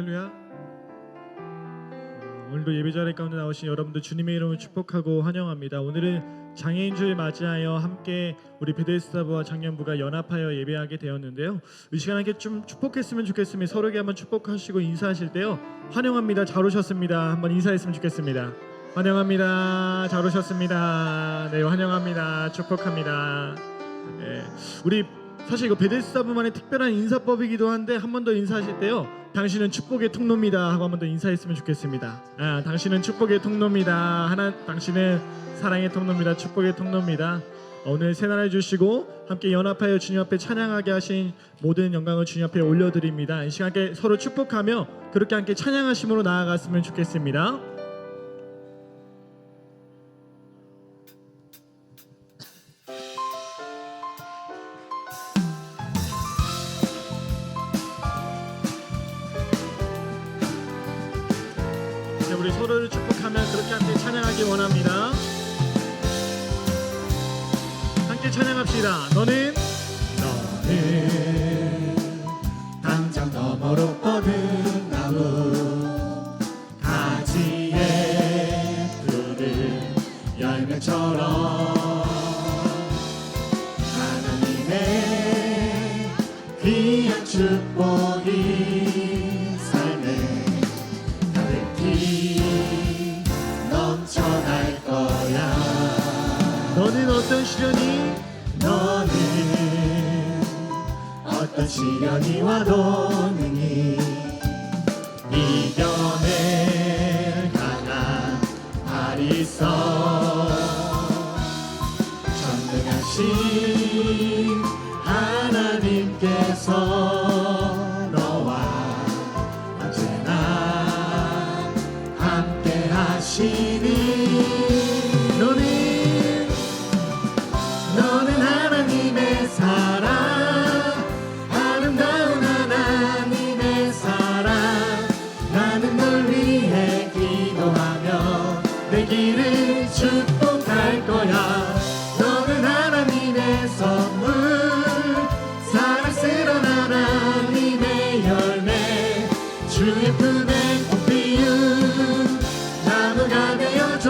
할렐루야. 오늘도 예배 자리 가운데 나오신 여러분들 주님의 이름을 축복하고 환영합니다. 오늘은 장애인주일 맞이하여 함께 우리 베데스다부와 청년부가 연합하여 예배하게 되었는데요. 이 시간 함께 좀 축복했으면 좋겠습니다. 서로에게 한번 축복하시고 인사하실 때요, 환영합니다, 잘 오셨습니다, 한번 인사했으면 좋겠습니다. 환영합니다, 잘 오셨습니다. 네, 환영합니다, 축복합니다. 네, 우리 사실 이거 베데스다부만의 특별한 인사법이기도 한데, 한 번 더 인사하실 때요, 당신은 축복의 통로입니다 하고 한 번 더 인사했으면 좋겠습니다. 당신은 축복의 통로입니다. 당신은 사랑의 통로입니다. 축복의 통로입니다. 오늘 새날을 주시고 함께 연합하여 주님 앞에 찬양하게 하신 모든 영광을 주님 앞에 올려드립니다. 이 시간 함께 서로 축복하며 그렇게 함께 찬양하심으로 나아갔으면 좋겠습니다. 우리 서로를 축복하며 그렇게 함께 찬양하기 원합니다. 함께 찬양합시다. 너는 당장 너머로 뻗은 나무 가지에 푸른 열매처럼 하나님의 귀한 축복이 삶에 가득히 넘쳐날 거야. 너는 어떤 시련이 어떤 시련이 와도 능히 이겨낼 강한 발이 있어. 전능하신 하나님께서 너와 언제나 함께 하시니 너는 하나님의 사랑, 아름다운 하나님의 사랑. 나는 널 위해 기도하며 내 길을 축복할 거야. 너는 하나님의 선물, 사랑스러운 하나님의 열매, 주의 품에 꽃 피운 나무가 되어줘.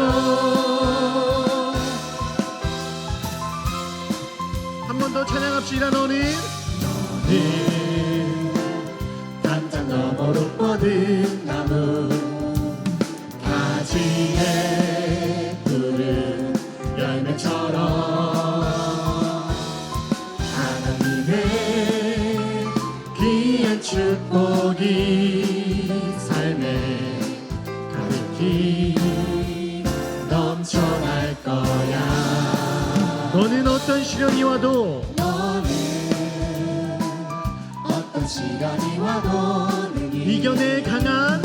한 번 더 찬양합시다. 너는 당장 너머로 뻗은 나무 가지에 푸른 열매처럼 하나님의 귀한 축복이 삶에 가득히 넘쳐날 거야. 너는 어떤 시련이 와도 어떤 시련이 와도 능히 이겨낼 강한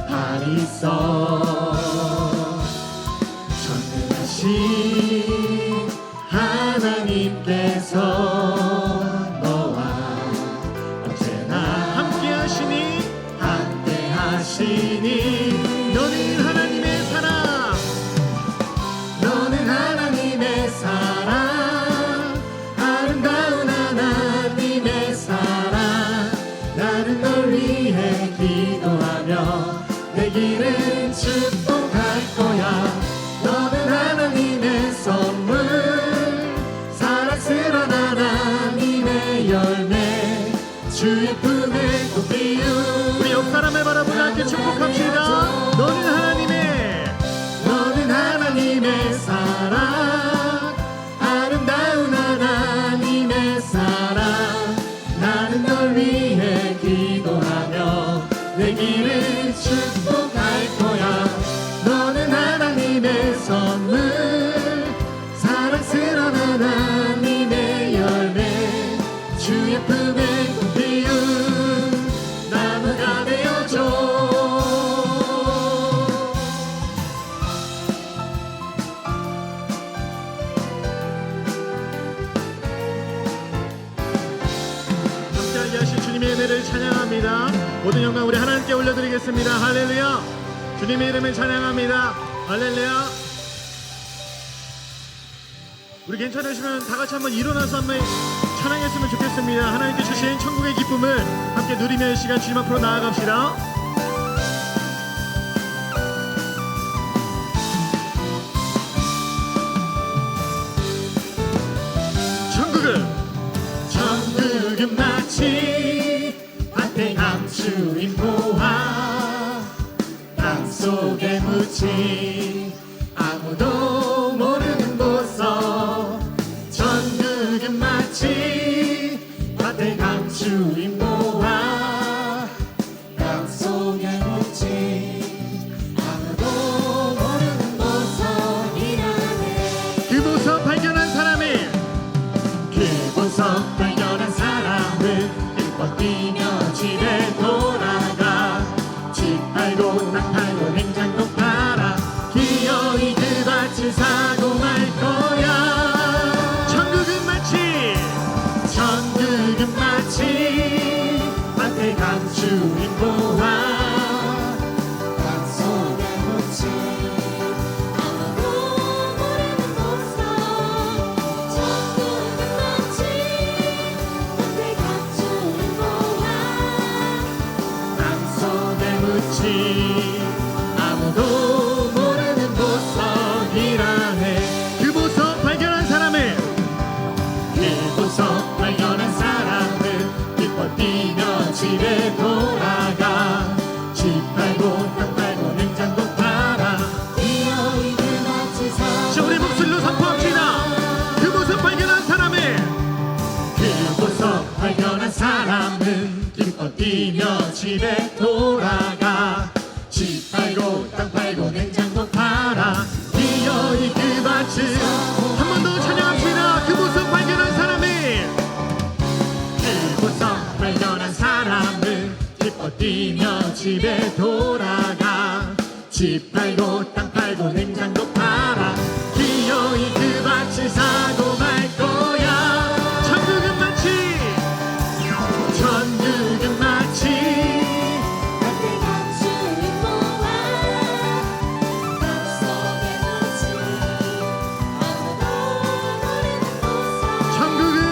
발이 있어. 전능하신 하나님께서 너와 언제나 함께 하시니 너는 하나님의 사랑, 아름다운 하나님의 사랑. 나는 널 위해 기도하며 내 길을 축복할 거야. 너는 하나님의 선물, 사랑스러운 하나님의 열매, 주의 품에 꽃 피운. 우리 옆 사람을 바라보며 함께 축복합시다. 너는 하나님의 사랑, 아름다운 하나님의 사랑. 나는 널 위해 기도하며 내 길을 축복할 거야. 너는 하나님의 선물, 사랑스러운 하나님의 열매, 주의 품에 꽃 피운 나무가 되어줘. 함께하게 하신 주님의 은혜를 찬양합니다. 모든 영광 우리 하나님께 올려드리겠습니다. 할렐루야. 주님의 이름을 찬양합니다. 할렐루야. 우리 괜찮으시면 다 같이 한번 일어나서 한번 찬양했으면 좋겠습니다. 하나님께 주신 천국의 기쁨을 함께 누리며 이 시간 주님 앞으로 나아갑시다. 천국은 마치 밭에 감추인 보화, 땅속에 묻힌 아무도 모르는 보석. 천국은 마치 밭에 감추인 보화, 땅속에 묻힌 아무도 모르는 보석이라네. 그 보석 발견한 사람이, 그 보석 발견한 사람은 기뻐 뛰며 집에 돌아가. 집 팔고 땅 팔고 냉장고 팔아 기어이 그 밭을 사고 말 거야. 천국은 마치 밭에 감추인 보화, 땅속에 묻힌 아무도 모르는 보석. 천국은 마치 밭에 감추인 보화, 땅속에 묻힌 아무도 모르는 보석이라네. 그 보석 발견한 사람을, 그 보석 발견한 사람은 기뻐 뛰며 집에 돌아가. 집 팔고 땅 팔고 냉장고 팔아 기어이 그 밭을 사고. 자, 우리 목소리로 선포합시다. 그 보석 발견한 사람을, 그 보석 발견한 사람은 기뻐 뛰며 집에 돌아가. 집 팔고 땅 팔고 냉장고 팔아 기어이 그 밭을. 한 번 더 찬양합시다. 그 보석 발견한 사람을, 그 보석 발견한 사람은 기뻐 뛰며 집에 돌아가. 집 팔고 땅 팔고 냉장고 팔아 기어이 그 밭을 사고 말 거야. 천국은 마치 밭에 감추인 보화, 땅속에 묻힌 아무도 모르는 보석.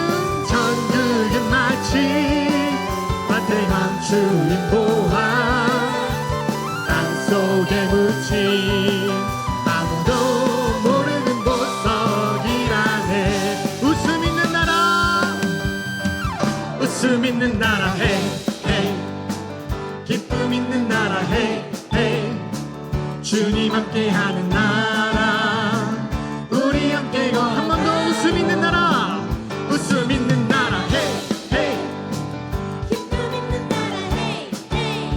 천국은 마치 밭에 감추인 보화, 땅속에 묻힌 아무도 모르는 보석이라네. 웃음 있는 나라, 웃음 있는 나라 헤이 헤이, 기쁨 있는 나라 헤이 헤이, 주님 함께하는 나라 우리 함께 걷. 한 번 더 웃음 있는 나라, 웃음 있는 나라 헤이 헤이, 기쁨 있는 나라 헤이 헤이,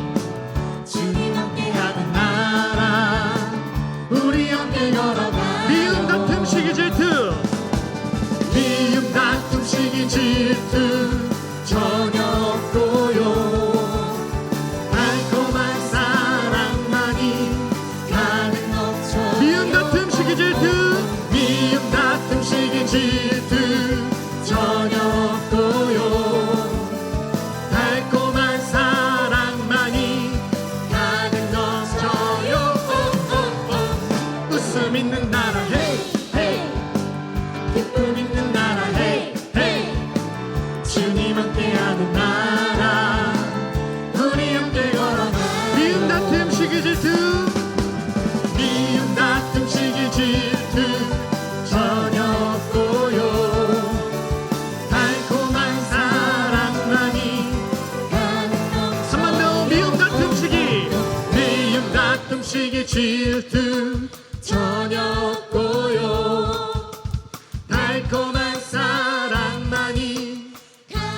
주님 함께하는 나라 우리 함께 걸어가. 미움 다툼 시기 질투, 미움 다툼 시기 질투 전혀 없고요. 달콤한 사랑만이 가득 넘쳐. 미움 다툼 시기 질투, 미움 다툼 시기 질투 전혀 없고요. 달콤한 사랑만이 가득 넘쳐요. 웃음 있는 나라 헤이 헤이, 기쁨 있는 나라 헤이 헤이, 주님 함께하는 나라 우리 함께 걸어가. 미움 다툼 시기 질투, 미움 다툼 시기 질투 전혀 없고요. 달콤한 사랑만이 가득 넘쳐. 한 번 더 미움 다툼 시기, 미움 다툼 시기 질투 전혀 없고요. 달콤한 사랑만이.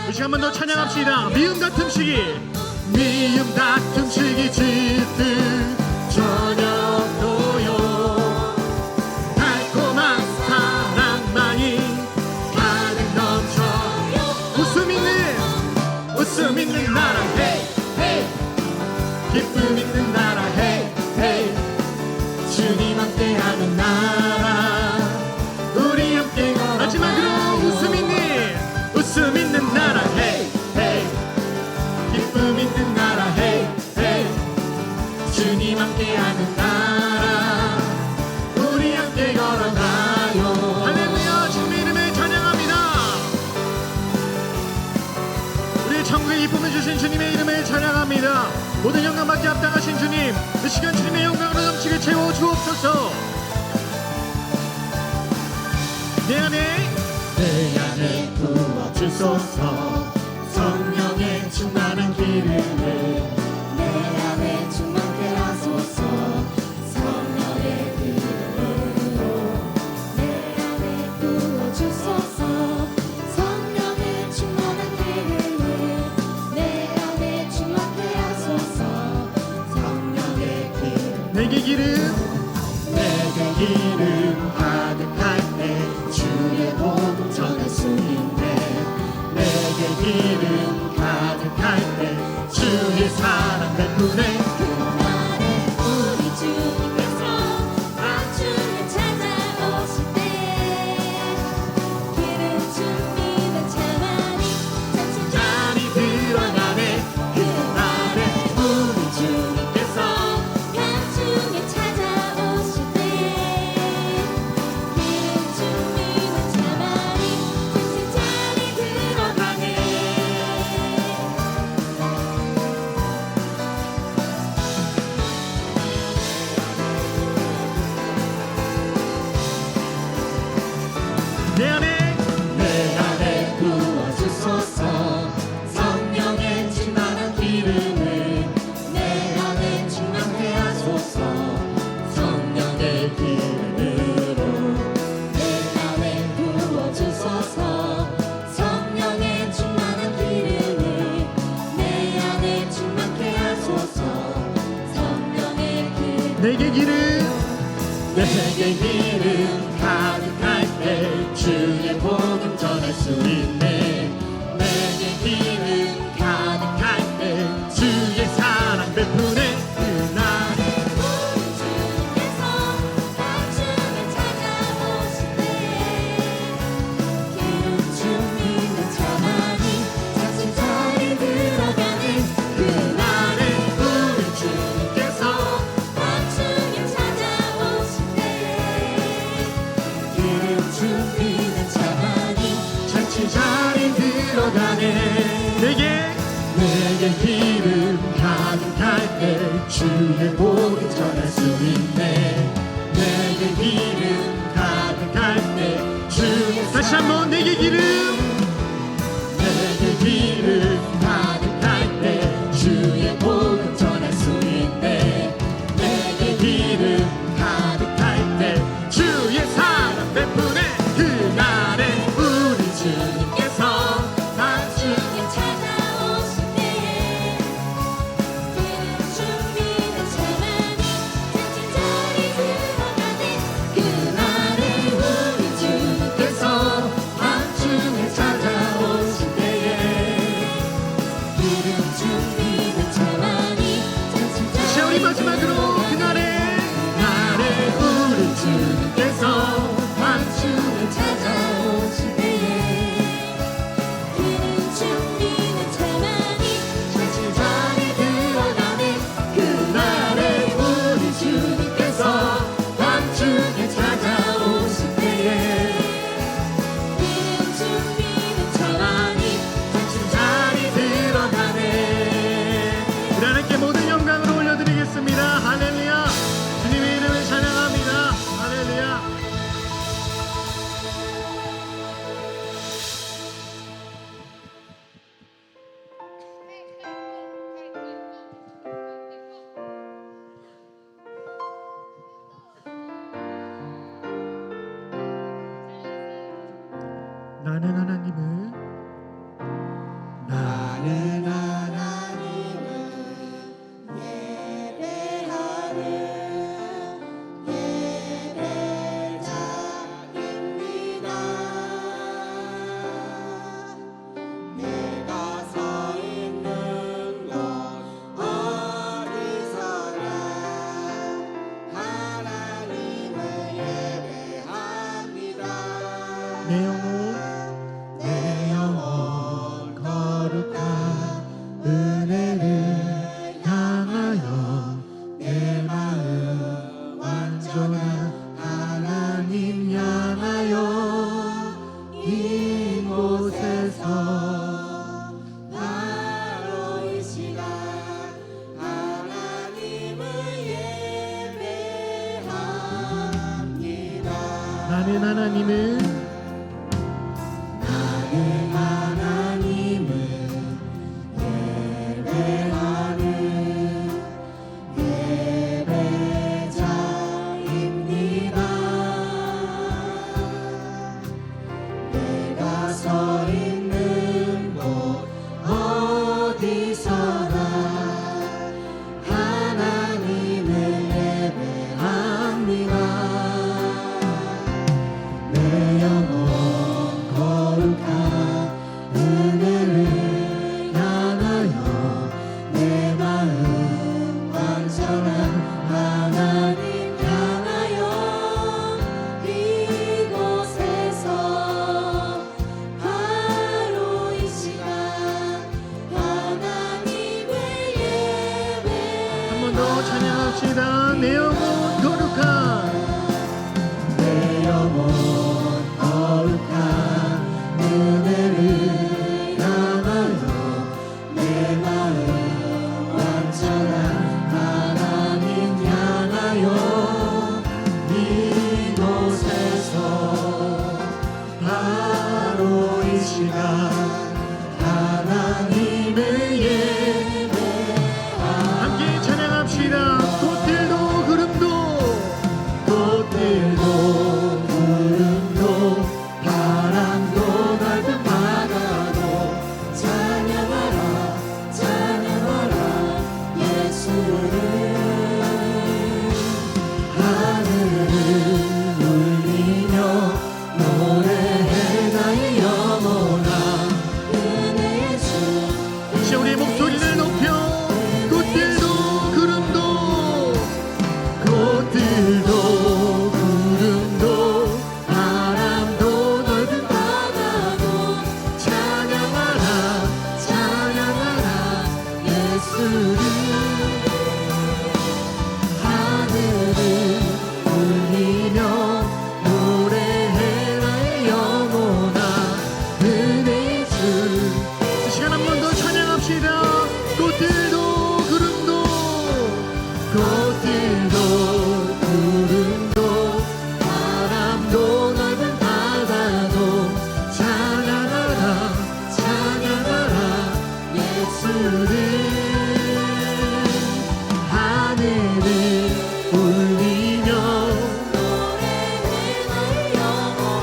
이 시간 한 번 더 찬양합시다. 미움 다툼 시기, 미움 다툼 시기 질투 전혀 없고요. 달콤한 사랑만이 가득 넘쳐요. 웃음 있는 나라 헤이 헤이, 기쁨 있는 나라 헤이 헤이, 주님 함께하는 나라 우리 함께 걸어. 마지막으로 웃음 있는 나라 헤이 헤이, 기쁨 있는 나라 헤이 헤이, 주님 함께하는 나라 우리 함께 걸어가요. 할렐루야, 주님의 이름을 찬양합니다. 주신 주님의 이름을 찬양합니다. 모든 영광 받기 합당하신 주님, 이 시간 주님의 영광으로 넘치게 채워 주옵소서. 내 안에 부어주소서. 성령의 충만한 기름을 내 안에 충만케 하소서. 성령의 기름으로 내 안에 부어주소서. 성령의 충만한 기름을 내 안에 충만케 하소서. 성령의 기름 내게 기름 내게 기름 가득할 때 주의 복음 전할 수 있네. 내게 기름 가득할 때 주의 사랑 베푸네. 그날에 우리 주님께서 밤중에 찾아오실 때 기름 준비는 차만이 잔치 잔이 들어가네. 그날에 우리 주님께서 밤중에 찾아오실 때 기름 준비는 차만이 잔치 잔이 들어가네. 내 안에 부어주소서. 성령의 충만한 기름을 내 안에 충만케 하소서. 성령의 기름으로 내 안에 부어주소서. 성령의 충만한 기름을 내 안에 충만케 하소서. 성령의 기름 내게 기름 내게 기름 가득할 때 주의 복음 전할 수 있네. 내게 기름 가득할 때 주의 사랑 베푸네. 그날에 우리 주님께서 밤중에 찾아오실 때 기름 준비는 차만이 잔치 자리 들어가네. 그날에 우리 주님께서 밤중에 찾아오실 때 기름 준비는 차만이 잔치 자리 들어가네. 내게 기름 가득할 때 주의 복음 전할 수 있네. 내게 기름 가득할 때 주의 다시 한번 내게 기름 내게 기름 가득할 때 주의 복음 전할 수 있네. 내게 기름 가득할 때 주의 사랑 베푸네. 그날에 우리 주님께서 밤중에 찾아오실 때 기름 준비는 차만이 잔치 자리 들어가네. 그날에 우리 주님께서 밤중에 찾아오실 때에 기름 준비는 차만이 잔치 자 자리 우리 마지막으로 그날에 우리 주님께서 밤중에 찾아오실 때에 기름 준비는 차만이 잔치 자리 들어가네. 그날에 우리 주님께서 밤중에 찾아오실 때에 기름 준비는 차만이 잔치 자리 들어가네. 우리 하나님께 모든 영광을 올려드리겠습니다. 할렐루야. 주님의 이름을 찬양합니다. 할렐루야. 나는 하나님을 나는 내가 서 있는 곳 어디서나 하나님을 예배합니다. 내 영혼 내 나는 하나님을 예배하는 예배자입니다. 내가 서 있는 곳 어디서나 하나님을 예배합니다. 내 영혼 거룩한 은혜를 향하여 내 마음 완전한 하나님 향하여 이곳에서 바로 이 시간 하나님을 예배 한 번 더 찬양합시다. 내 영혼 거룩한 내 영혼 거룩한 은혜를 향하여 내 마음 완전한 하나님 향하여 이곳에서 바로 이 시간 하나님을 함께 찬양합시다. 꽃들도 구름도 꽃들도 구름도 바람도 넓은 바다도 찬양하라 찬양하라 예수를 하늘을 울리며 노래해 나의 영혼아 은혜의 주 이제 우리의 목소리를 높여 꽃들도 구름도 꽃들도 구름도 바람도 넓은 바다도 찬양하라 찬양하라 예수를 하늘을 울리며 노래해 나의 영혼아 은혜의 주 이 시간 한 번 더 찬양합시다. 꽃들도 구름도 꽃들도 구름도 바람도 넓은 바다도 찬양하라 찬양하라 예수를 하늘을 울리며 노래해 나의 영혼아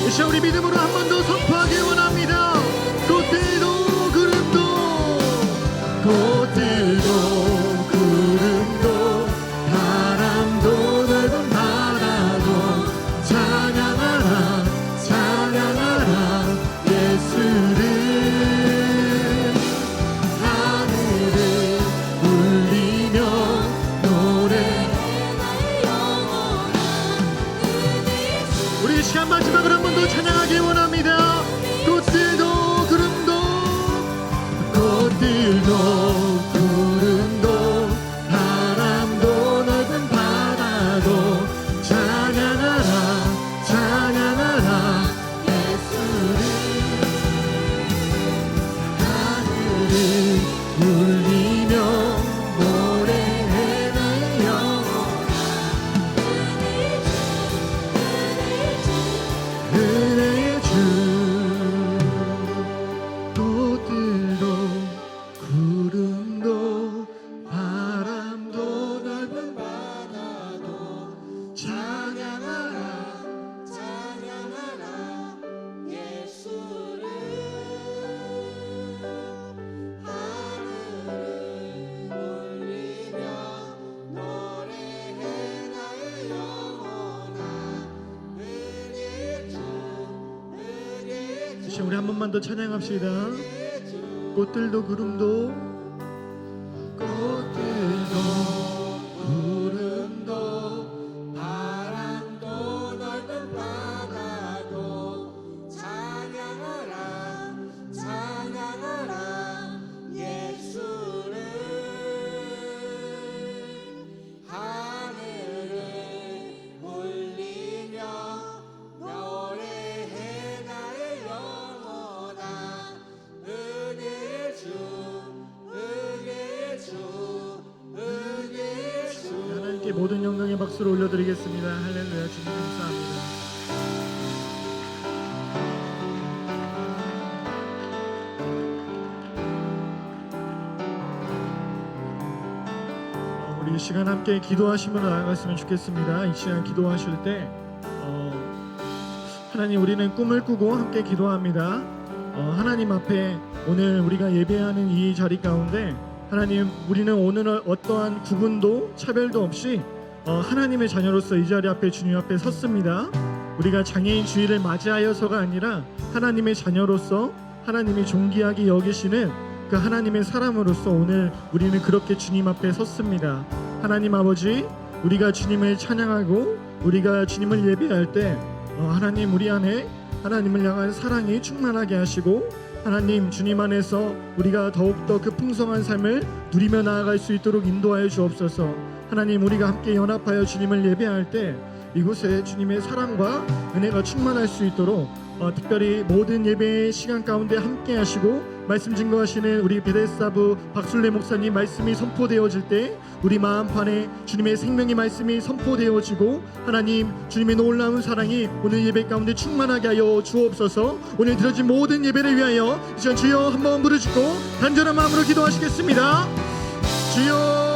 이 시간 우리 믿음으로 한 번 더 선포하기 원합니다. 꽃들도 구름도 꽃들도 구름도 바람도 넓은 바다도 찬양하라 찬양하라 예수를 하늘을 울리며 노래해 나의 영혼아 우리 이 시간 마지막으로 한 번 더 찬양하기 원합니다. 꽃들도 구름도 꽃들도 구름도 바람도 넓은 바다도 찬양하라 찬양하라 예수를 하늘을 울리며 노래해 나의 영혼아 은혜의 주 꽃들도 구름도 바람도 넓은 바다도 찬양하라 찬양하라 예수를 하늘을 울리며 노래해 나의 영혼아 은혜의 주 은혜의 주 이 시간 우리 한 번만 더 찬양합시다. 꽃들도 구름도 꽃들도 구름도 바람도 넓은 바다도 찬양하라 찬양하라 예수를 하늘을 울리며 노래해 나의 영혼아 은혜의 주 함께 모든 영광의 박수를 올려드리겠습니다. 할렐루야. 주님 감사합니다. 우리 이 시간 함께 기도하시며 나아갔으면 좋겠습니다. 이 시간 기도하실 때 하나님, 우리는 꿈을 꾸고 함께 기도합니다. 하나님 앞에 오늘 우리가 예배하는 이 자리 가운데 하나님, 우리는 오늘 어떠한 구분도 차별도 없이 하나님의 자녀로서 이 자리 앞에 주님 앞에 섰습니다. 우리가 장애인 주일을 맞이하여서가 아니라 하나님의 자녀로서 하나님이 존귀하게 여기시는 그 하나님의 사람으로서 오늘 우리는 그렇게 주님 앞에 섰습니다. 하나님 아버지, 우리가 주님을 찬양하고 우리가 주님을 예배할 때 하나님, 우리 안에 하나님을 향한 사랑이 충만하게 하시고 하나님, 주님 안에서 우리가 더욱더 그 풍성한 삶을 누리며 나아갈 수 있도록 인도하여 주옵소서. 하나님, 우리가 함께 연합하여 주님을 예배할 때 이곳에 주님의 사랑과 은혜가 충만할 수 있도록 특별히 모든 예배의 시간 가운데 함께 하시고 말씀 증거하시는 우리 베데스다부 박술래 목사님 말씀이 선포되어질 때 우리 마음판에 주님의 생명의 말씀이 선포되어지고 하나님, 주님의 놀라운 사랑이 오늘 예배 가운데 충만하게 하여 주옵소서. 오늘 드려진 모든 예배를 위하여 이 시간 주여 한번 부르짖고 간절한 마음으로 기도하시겠습니다. 주여,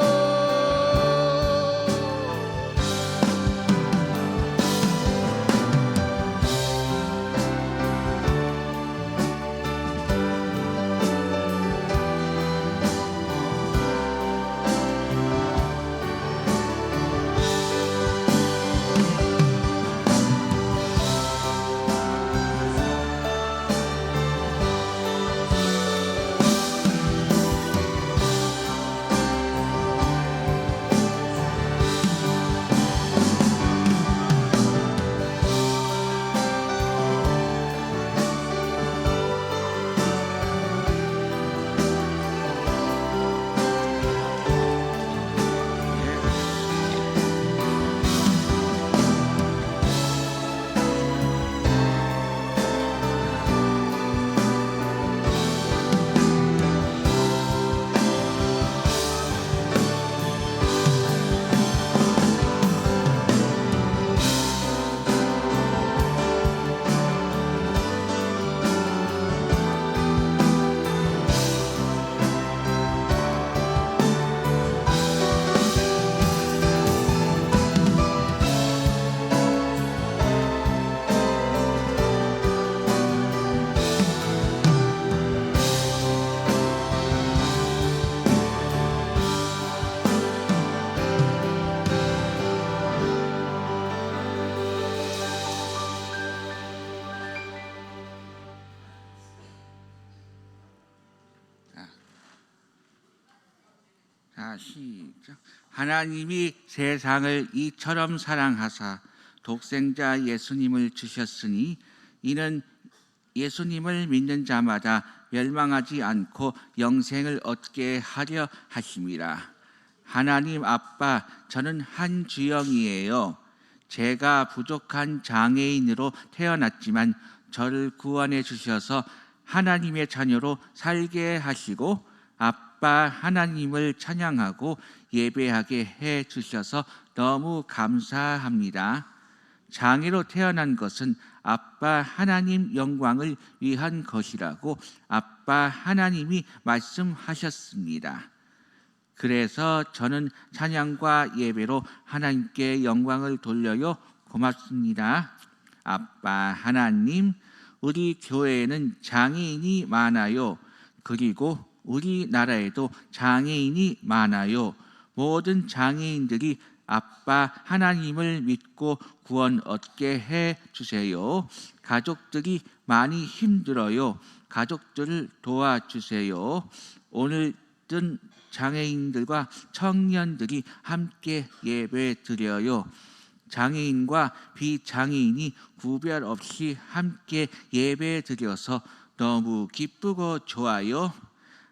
시작. 하나님이 세상을 이처럼 사랑하사 독생자 예수님을 주셨으니 이는 예수님을 믿는 자마다 멸망하지 않고 영생을 얻게 하려 하심이라. 하나님 아빠, 저는 한주영이에요. 제가 부족한 장애인으로 태어났지만 저를 구원해 주셔서 하나님의 자녀로 살게 하시고 아빠 하나님을 찬양하고 예배하게 해 주셔서 너무 감사합니다. 장애로 태어난 것은 아빠 하나님 영광을 위한 것이라고 아빠 하나님이 말씀하셨습니다. 그래서 저는 찬양과 예배로 하나님께 영광을 돌려요. 고맙습니다. 아빠 하나님, 우리 교회에는 장애인이 많아요. 그리고 우리나라에도 장애인이 많아요. 모든 장애인들이 아빠 하나님을 믿고 구원 얻게 해 주세요. 가족들이 많이 힘들어요. 가족들을 도와주세요. 오늘은 장애인들과 청년들이 함께 예배 드려요. 장애인과 비장애인이 구별 없이 함께 예배 드려서 너무 기쁘고 좋아요.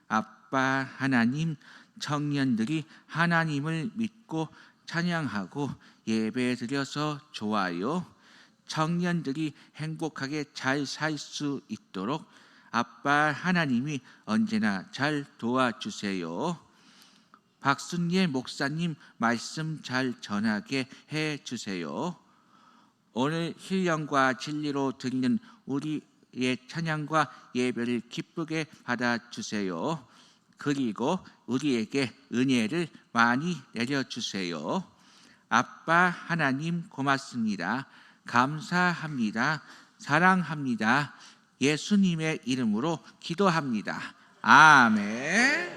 아빠 하나님, 청년들이 하나님을 믿고 찬양하고 예배 드려서 좋아요. 청년들이 행복하게 잘 살 수 있도록 아빠 하나님이 언제나 잘 도와주세요. 박순예 목사님 말씀 잘 전하게 해 주세요. 오늘 신령과 진리로 드리는 우리의 찬양과 예배를 기쁘게 받아 주세요. 그리고 우리에게 은혜를 많이 내려 주세요. 아빠 하나님 고맙습니다. 감사합니다. 사랑합니다. 예수님의 이름으로 기도합니다. 아멘.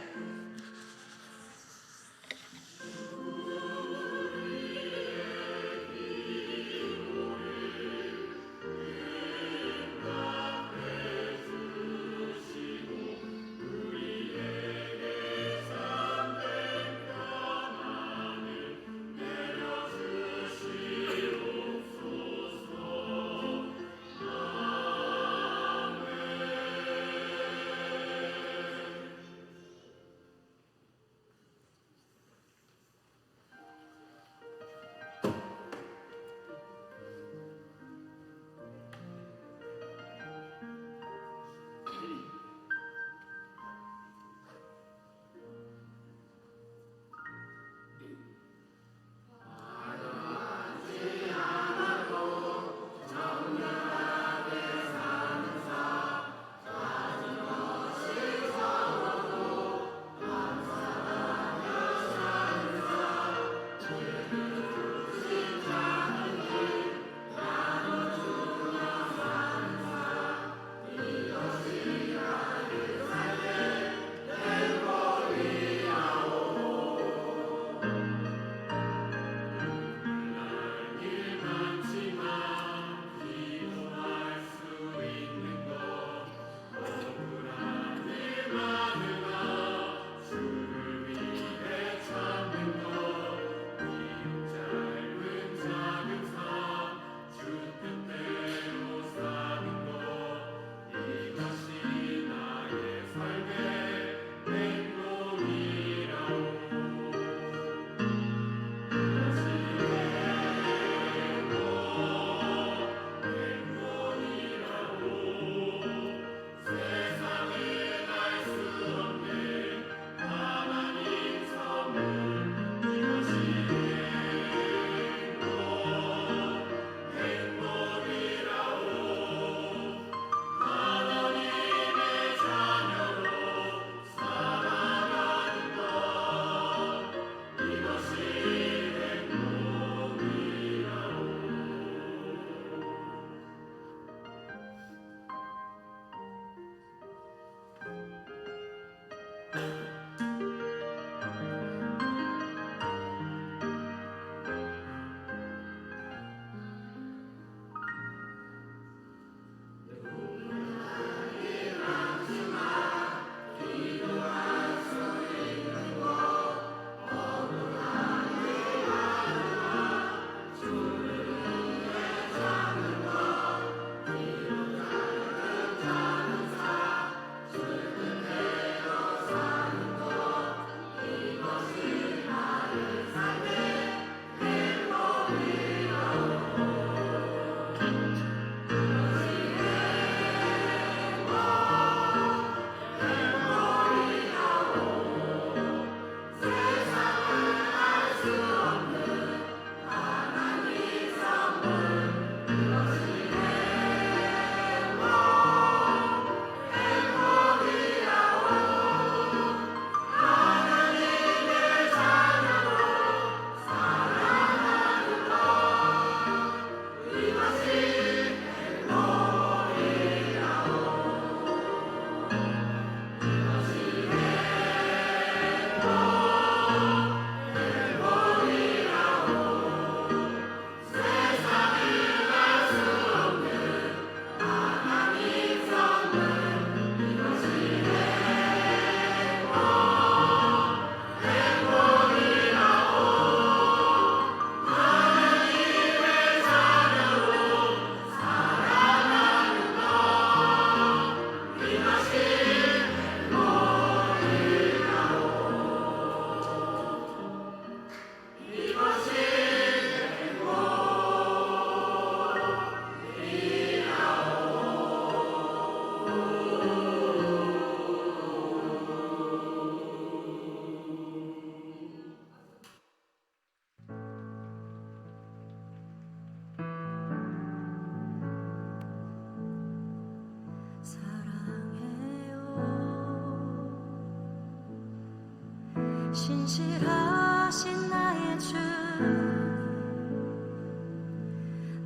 신실하신 나의 주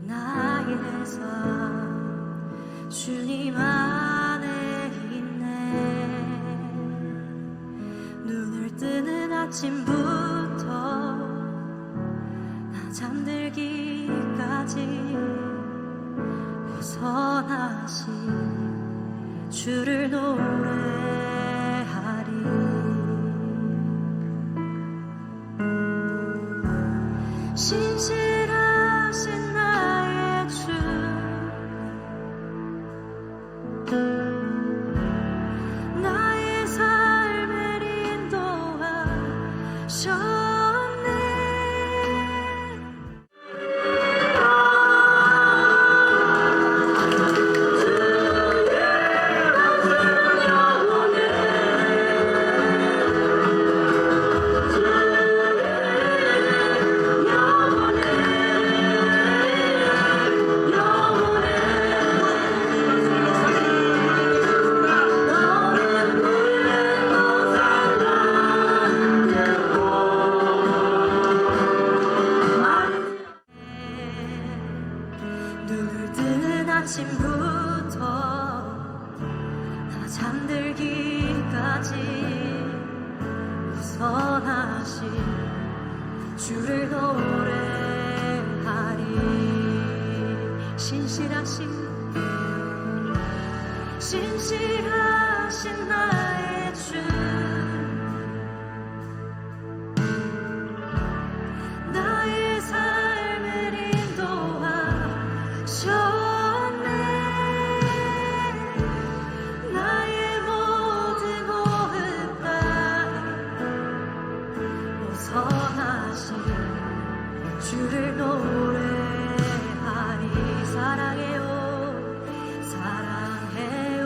나의 삶 주님 안에 있네. 눈을 뜨는 아침부터 나 잠들기까지 벗어나신 주를 노래하리. 신실하신 나의 주 나의 삶을 인도하셨네. 눈을 뜨는 아침부터 나 잠들기까지 벗어나신 주를 노래하리. 신실하신 나의 주 나의 삶을 인도하셨네. 나의 모든 고흡 다 벗어나신 주를 노래하리. 사랑해요 사랑해요.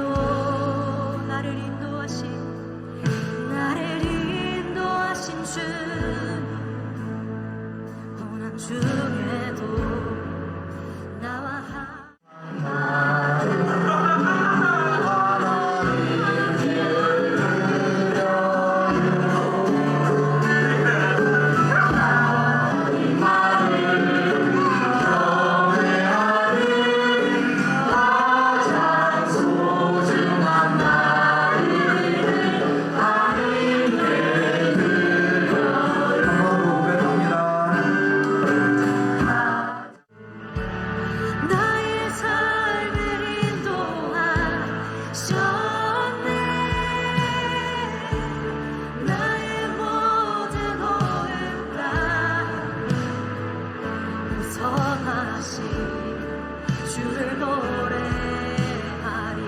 나를 인도하신 주 고난 중에도 나와 나의 삶을 인도하셨네. 나의 모든 호흡 다 벗어나신 주를 노래하리.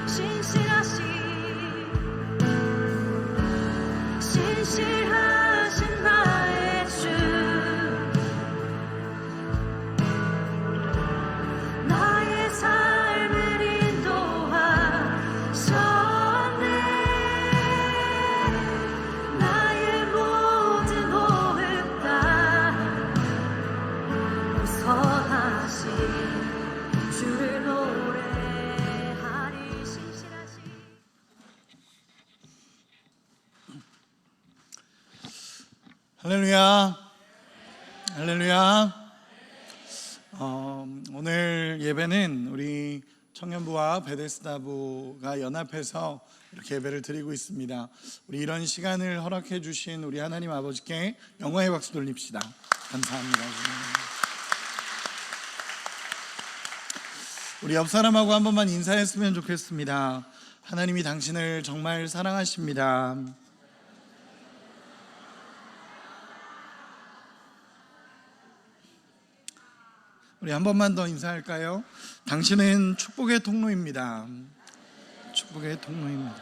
신실하신 나의 주 나의 삶을 인도하셨네. 나의 모든 호흡 다 벗어나신 주를 노래하리. 할렐루야, 할렐루야. 오늘 예배는 우리 청년부와 베데스다부가 연합해서 이렇게 예배를 드리고 있습니다. 우리 이런 시간을 허락해 주신 우리 하나님 아버지께 영광의 박수 돌립시다. 감사합니다. 우리 옆 사람하고 한 번만 인사했으면 좋겠습니다. 하나님이 당신을 정말 사랑하십니다. 우리 한 번만 더 인사할까요? 당신은 축복의 통로입니다. 축복의 통로입니다.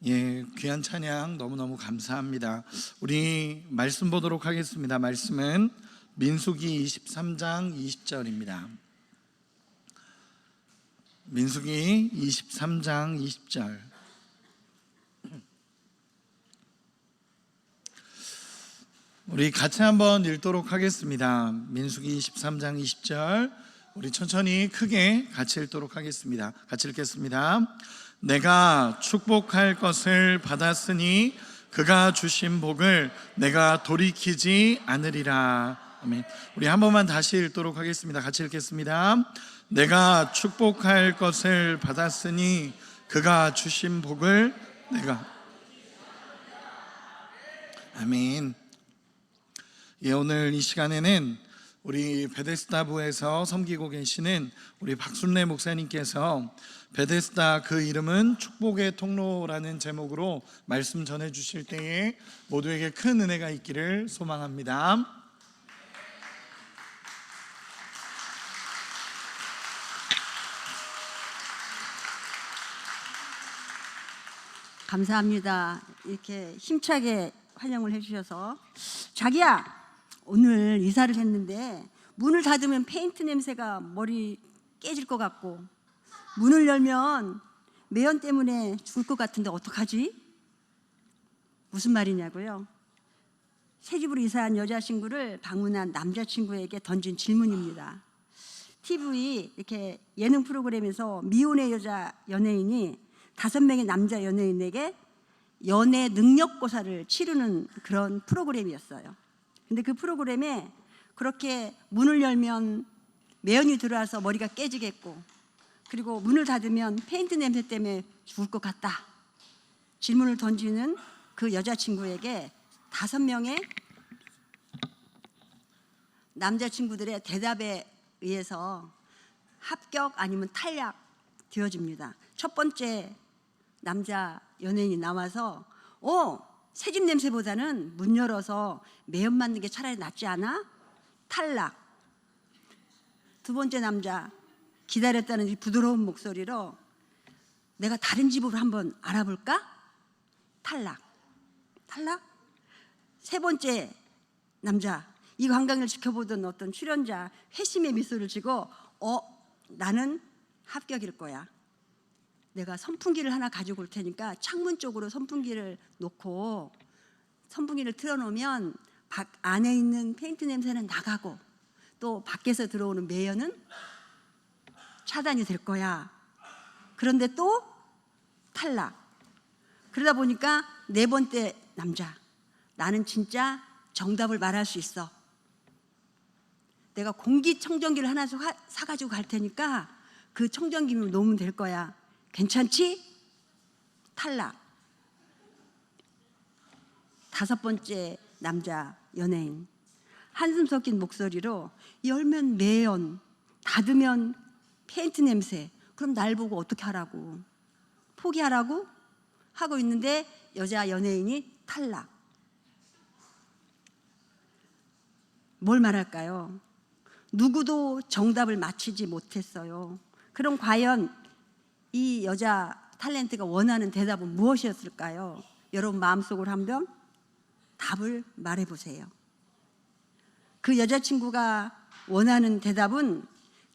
예, 귀한 찬양 너무너무 감사합니다. 우리 말씀 보도록 하겠습니다. 말씀은 민수기 23장 20절입니다. 민수기 23장 20절. 우리 같이 한번 읽도록 하겠습니다. 민수기 23장 20절. 우리 천천히 크게 같이 읽도록 하겠습니다. 같이 읽겠습니다. 내가 축복할 것을 받았으니 그가 주신 복을 내가 돌이키지 않으리라. 아멘. 우리 한 번만 다시 읽도록 하겠습니다. 같이 읽겠습니다. 내가 축복할 것을 받았으니 그가 주신 복을 내가. 아멘. 예, 오늘 이 시간에는 우리 베데스다부에서 섬기고 계시는 우리 박순례 목사님께서 베데스다 그 이름은 축복의 통로라는 제목으로 말씀 전해 주실 때에 모두에게 큰 은혜가 있기를 소망합니다. 감사합니다. 이렇게 힘차게 환영을 해주셔서. 자기야, 오늘 이사를 했는데 문을 닫으면 페인트 냄새가 머리 깨질 것 같고 문을 열면 매연 때문에 죽을 것 같은데 어떡하지? 무슨 말이냐고요? 새 집으로 이사한 여자친구를 방문한 남자친구에게 던진 질문입니다. TV 이렇게 예능 프로그램에서 미혼의 여자 연예인이 5명의 남자 연예인에게 연애 능력고사를 치르는 그런 프로그램이었어요. 근데 그 프로그램에 그렇게 문을 열면 매연이 들어와서 머리가 깨지겠고, 그리고 문을 닫으면 페인트 냄새 때문에 죽을 것 같다 질문을 던지는 그 여자친구에게 5명의 남자친구들의 대답에 의해서 합격 아니면 탈락 되어집니다. 첫 번째 남자 연예인이 나와서 새집 냄새보다는 문 열어서 매연 맞는 게 차라리 낫지 않아? 탈락. 두 번째 남자, 기다렸다는 이 부드러운 목소리로 내가 다른 집으로 한번 알아볼까? 탈락. 탈락. 세 번째 남자, 이 관광을 지켜보던 어떤 출연자 회심의 미소를 지고 나는 합격일 거야. 내가 선풍기를 하나 가지고 올 테니까 창문 쪽으로 선풍기를 놓고 선풍기를 틀어놓으면 안에 있는 페인트 냄새는 나가고 또 밖에서 들어오는 매연은 차단이 될 거야. 그런데 또 탈락. 그러다 보니까 네 번째 남자, 나는 진짜 정답을 말할 수 있어. 내가 공기청정기를 하나 사가지고 갈 테니까 그 청정기를 놓으면 될 거야. 괜찮지? 탈락. 5번째 남자 연예인, 한숨 섞인 목소리로 열면 매연, 닫으면 페인트 냄새, 그럼 날 보고 어떻게 하라고, 포기하라고 하고 있는데 여자 연예인이 탈락. 뭘 말할까요? 누구도 정답을 맞히지 못했어요. 그럼 과연 이 여자 탤런트가 원하는 대답은 무엇이었을까요? 여러분 마음속으로 한번 답을 말해보세요. 그 여자친구가 원하는 대답은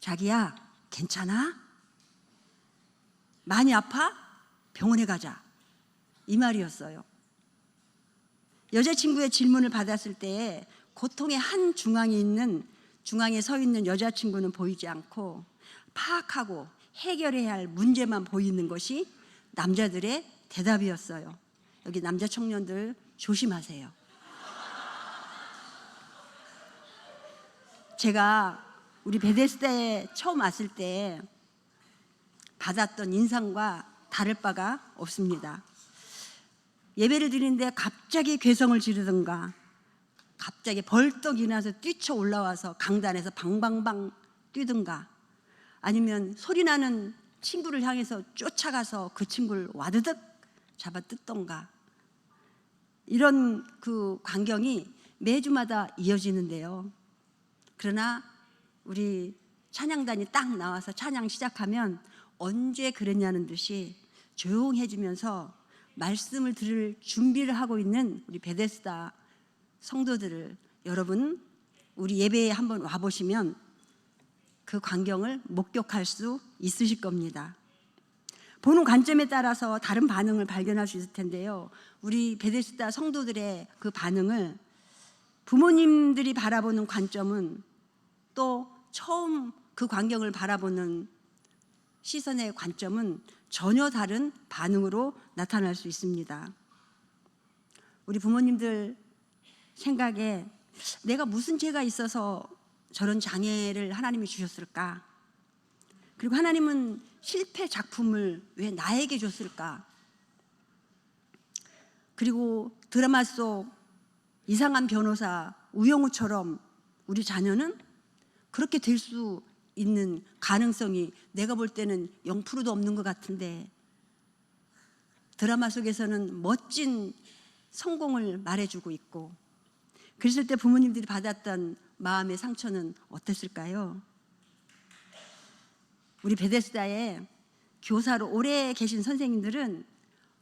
자기야, 괜찮아? 많이 아파? 병원에 가자. 이 말이었어요. 여자친구의 질문을 받았을 때 고통의 한 중앙에 서 있는 여자친구는 보이지 않고 파악하고 해결해야 할 문제만 보이는 것이 남자들의 대답이었어요. 여기 남자 청년들 조심하세요. 제가 우리 베데스다에 처음 왔을 때 받았던 인상과 다를 바가 없습니다. 예배를 드리는데 갑자기 괴성을 지르든가 갑자기 벌떡 일어나서 뛰쳐 올라와서 강단에서 방방방 뛰든가 아니면 소리나는 친구를 향해서 쫓아가서 그 친구를 와드득 잡아 뜯던가 이런 그 광경이 매주마다 이어지는데요. 그러나 우리 찬양단이 딱 나와서 찬양 시작하면 언제 그랬냐는 듯이 조용해지면서 말씀을 들을 준비를 하고 있는 우리 베데스다 성도들을 여러분 우리 예배에 한번 와보시면 그 광경을 목격할 수 있으실 겁니다. 보는 관점에 따라서 다른 반응을 발견할 수 있을 텐데요. 우리 베데스다 성도들의 그 반응을 부모님들이 바라보는 관점은 또 처음 그 광경을 바라보는 시선의 관점은 전혀 다른 반응으로 나타날 수 있습니다. 우리 부모님들 생각에 내가 무슨 죄가 있어서 저런 장애를 하나님이 주셨을까? 그리고 하나님은 실패 작품을 왜 나에게 줬을까? 그리고 드라마 속 이상한 변호사 우영우처럼 우리 자녀는 그렇게 될 수 있는 가능성이 내가 볼 때는 0%도 없는 것 같은데, 드라마 속에서는 멋진 성공을 말해주고 있고, 그랬을 때 부모님들이 받았던 마음의 상처는 어땠을까요? 우리 베데스다에 교사로 오래 계신 선생님들은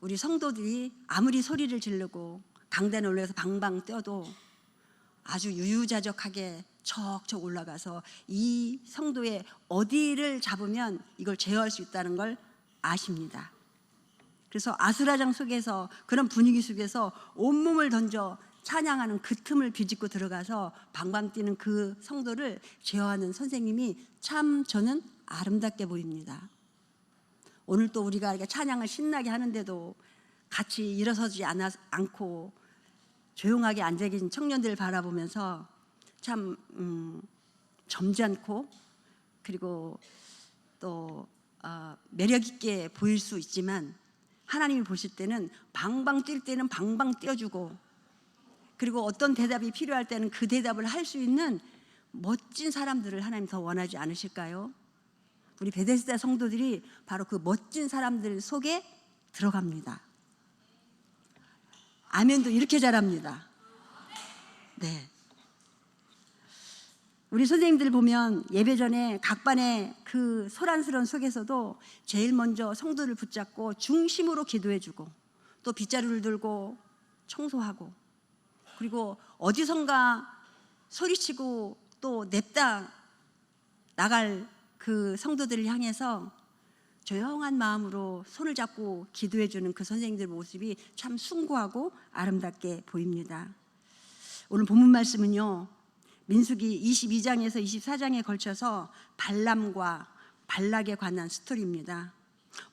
우리 성도들이 아무리 소리를 지르고 강단에 올라가서 방방 뛰어도 아주 유유자적하게 척척 올라가서 이 성도의 어디를 잡으면 이걸 제어할 수 있다는 걸 아십니다. 그래서 아수라장 속에서, 그런 분위기 속에서 온몸을 던져 찬양하는 그 틈을 비집고 들어가서 방방 뛰는 그 성도를 제어하는 선생님이 참 저는 아름답게 보입니다. 오늘 또 우리가 이렇게 찬양을 신나게 하는데도 같이 일어서지 않고 조용하게 앉아 계신 청년들을 바라보면서 참 점잖고, 그리고 또 매력 있게 보일 수 있지만 하나님이 보실 때는 방방 뛸 때는 방방 뛰어주고, 그리고 어떤 대답이 필요할 때는 그 대답을 할 수 있는 멋진 사람들을 하나님 더 원하지 않으실까요? 우리 베데스다 성도들이 바로 그 멋진 사람들 속에 들어갑니다. 아멘도 이렇게 잘합니다. 네. 우리 선생님들 보면 예배 전에 각 반의 그 소란스러운 속에서도 제일 먼저 성도를 붙잡고 중심으로 기도해주고, 또 빗자루를 들고 청소하고, 그리고 어디선가 소리치고 또 냅다 나갈 그 성도들을 향해서 조용한 마음으로 손을 잡고 기도해주는 그 선생님들 모습이 참 숭고하고 아름답게 보입니다. 오늘 본문 말씀은요, 민수기 22장에서 24장에 걸쳐서 발람과 발락에 관한 스토리입니다.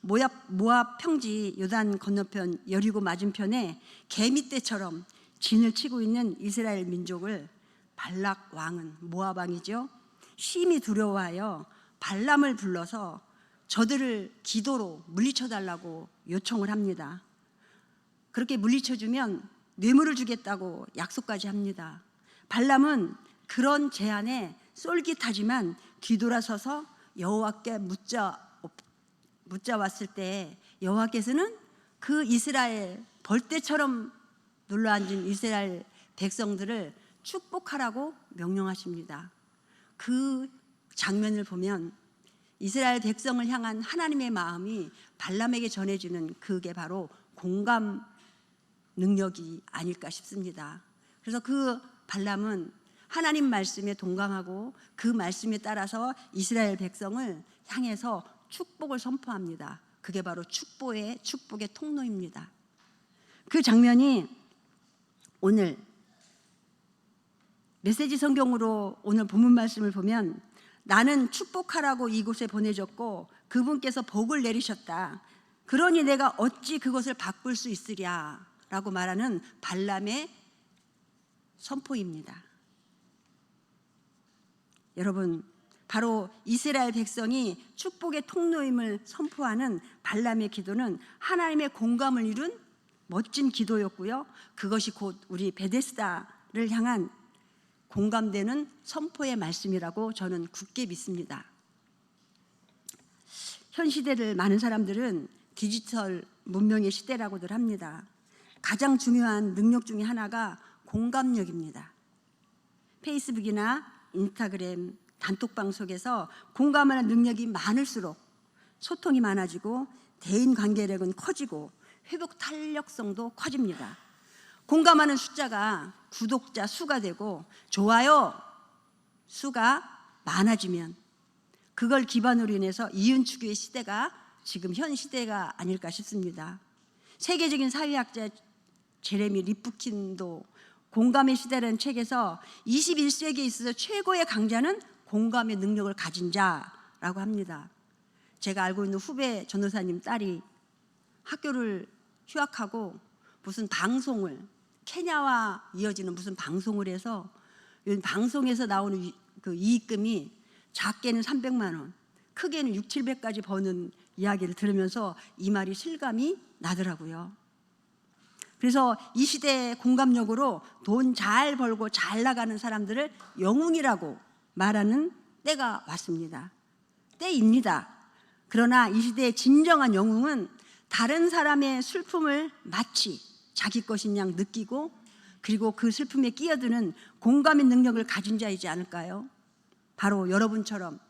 모압 평지 요단 건너편 여리고 맞은편에 개미떼처럼 진을 치고 있는 이스라엘 민족을 발락 왕은, 모압 왕이죠, 심히 두려워하여 발람을 불러서 저들을 기도로 물리쳐달라고 요청을 합니다. 그렇게 물리쳐주면 뇌물을 주겠다고 약속까지 합니다. 발람은 그런 제안에 쏠깃하지만 뒤돌아서서 여호와께 묻자왔을 때 여호와께서는 그 이스라엘 벌떼처럼 눌러앉은 이스라엘 백성들을 축복하라고 명령하십니다. 그 장면을 보면 이스라엘 백성을 향한 하나님의 마음이 발람에게 전해지는 그게 바로 공감 능력이 아닐까 싶습니다. 그래서 그 발람은 하나님 말씀에 동감하고 그 말씀에 따라서 이스라엘 백성을 향해서 축복을 선포합니다. 그게 바로 축복의 통로입니다. 그 장면이 오늘 메시지 성경으로 오늘 본문 말씀을 보면, 나는 축복하라고 이곳에 보내졌고 그분께서 복을 내리셨다. 그러니 내가 어찌 그것을 바꿀 수 있으랴 라고 말하는 발람의 선포입니다. 여러분, 바로 이스라엘 백성이 축복의 통로임을 선포하는 발람의 기도는 하나님의 공감을 이룬 멋진 기도였고요, 그것이 곧 우리 베데스다를 향한 공감되는 선포의 말씀이라고 저는 굳게 믿습니다. 현 시대를 많은 사람들은 디지털 문명의 시대라고들 합니다. 가장 중요한 능력 중에 하나가 공감력입니다. 페이스북이나 인스타그램, 단톡방 속에서 공감하는 능력이 많을수록 소통이 많아지고 대인관계력은 커지고 회복 탄력성도 커집니다. 공감하는 숫자가 구독자 수가 되고 좋아요 수가 많아지면 그걸 기반으로 인해서 이윤축의 시대가 지금 현 시대가 아닐까 싶습니다. 세계적인 사회학자 제레미 리프킨도 공감의 시대라는 책에서 21세기에 있어서 최고의 강자는 공감의 능력을 가진 자라고 합니다. 제가 알고 있는 후배 전도사님 딸이 학교를 휴학하고 무슨 방송을, 케냐와 이어지는 무슨 방송을 해서 이 방송에서 나오는 그 이익금이 작게는 300만 원, 크게는 6, 700까지 버는 이야기를 들으면서 이 말이 실감이 나더라고요. 그래서 이 시대의 공감력으로 돈 잘 벌고 잘 나가는 사람들을 영웅이라고 말하는 때가 왔습니다. 때입니다. 그러나 이 시대의 진정한 영웅은 다른 사람의 슬픔을 마치 자기 것인 양 느끼고 그리고 그 슬픔에 끼어드는 공감의 능력을 가진 자이지 않을까요? 바로 여러분처럼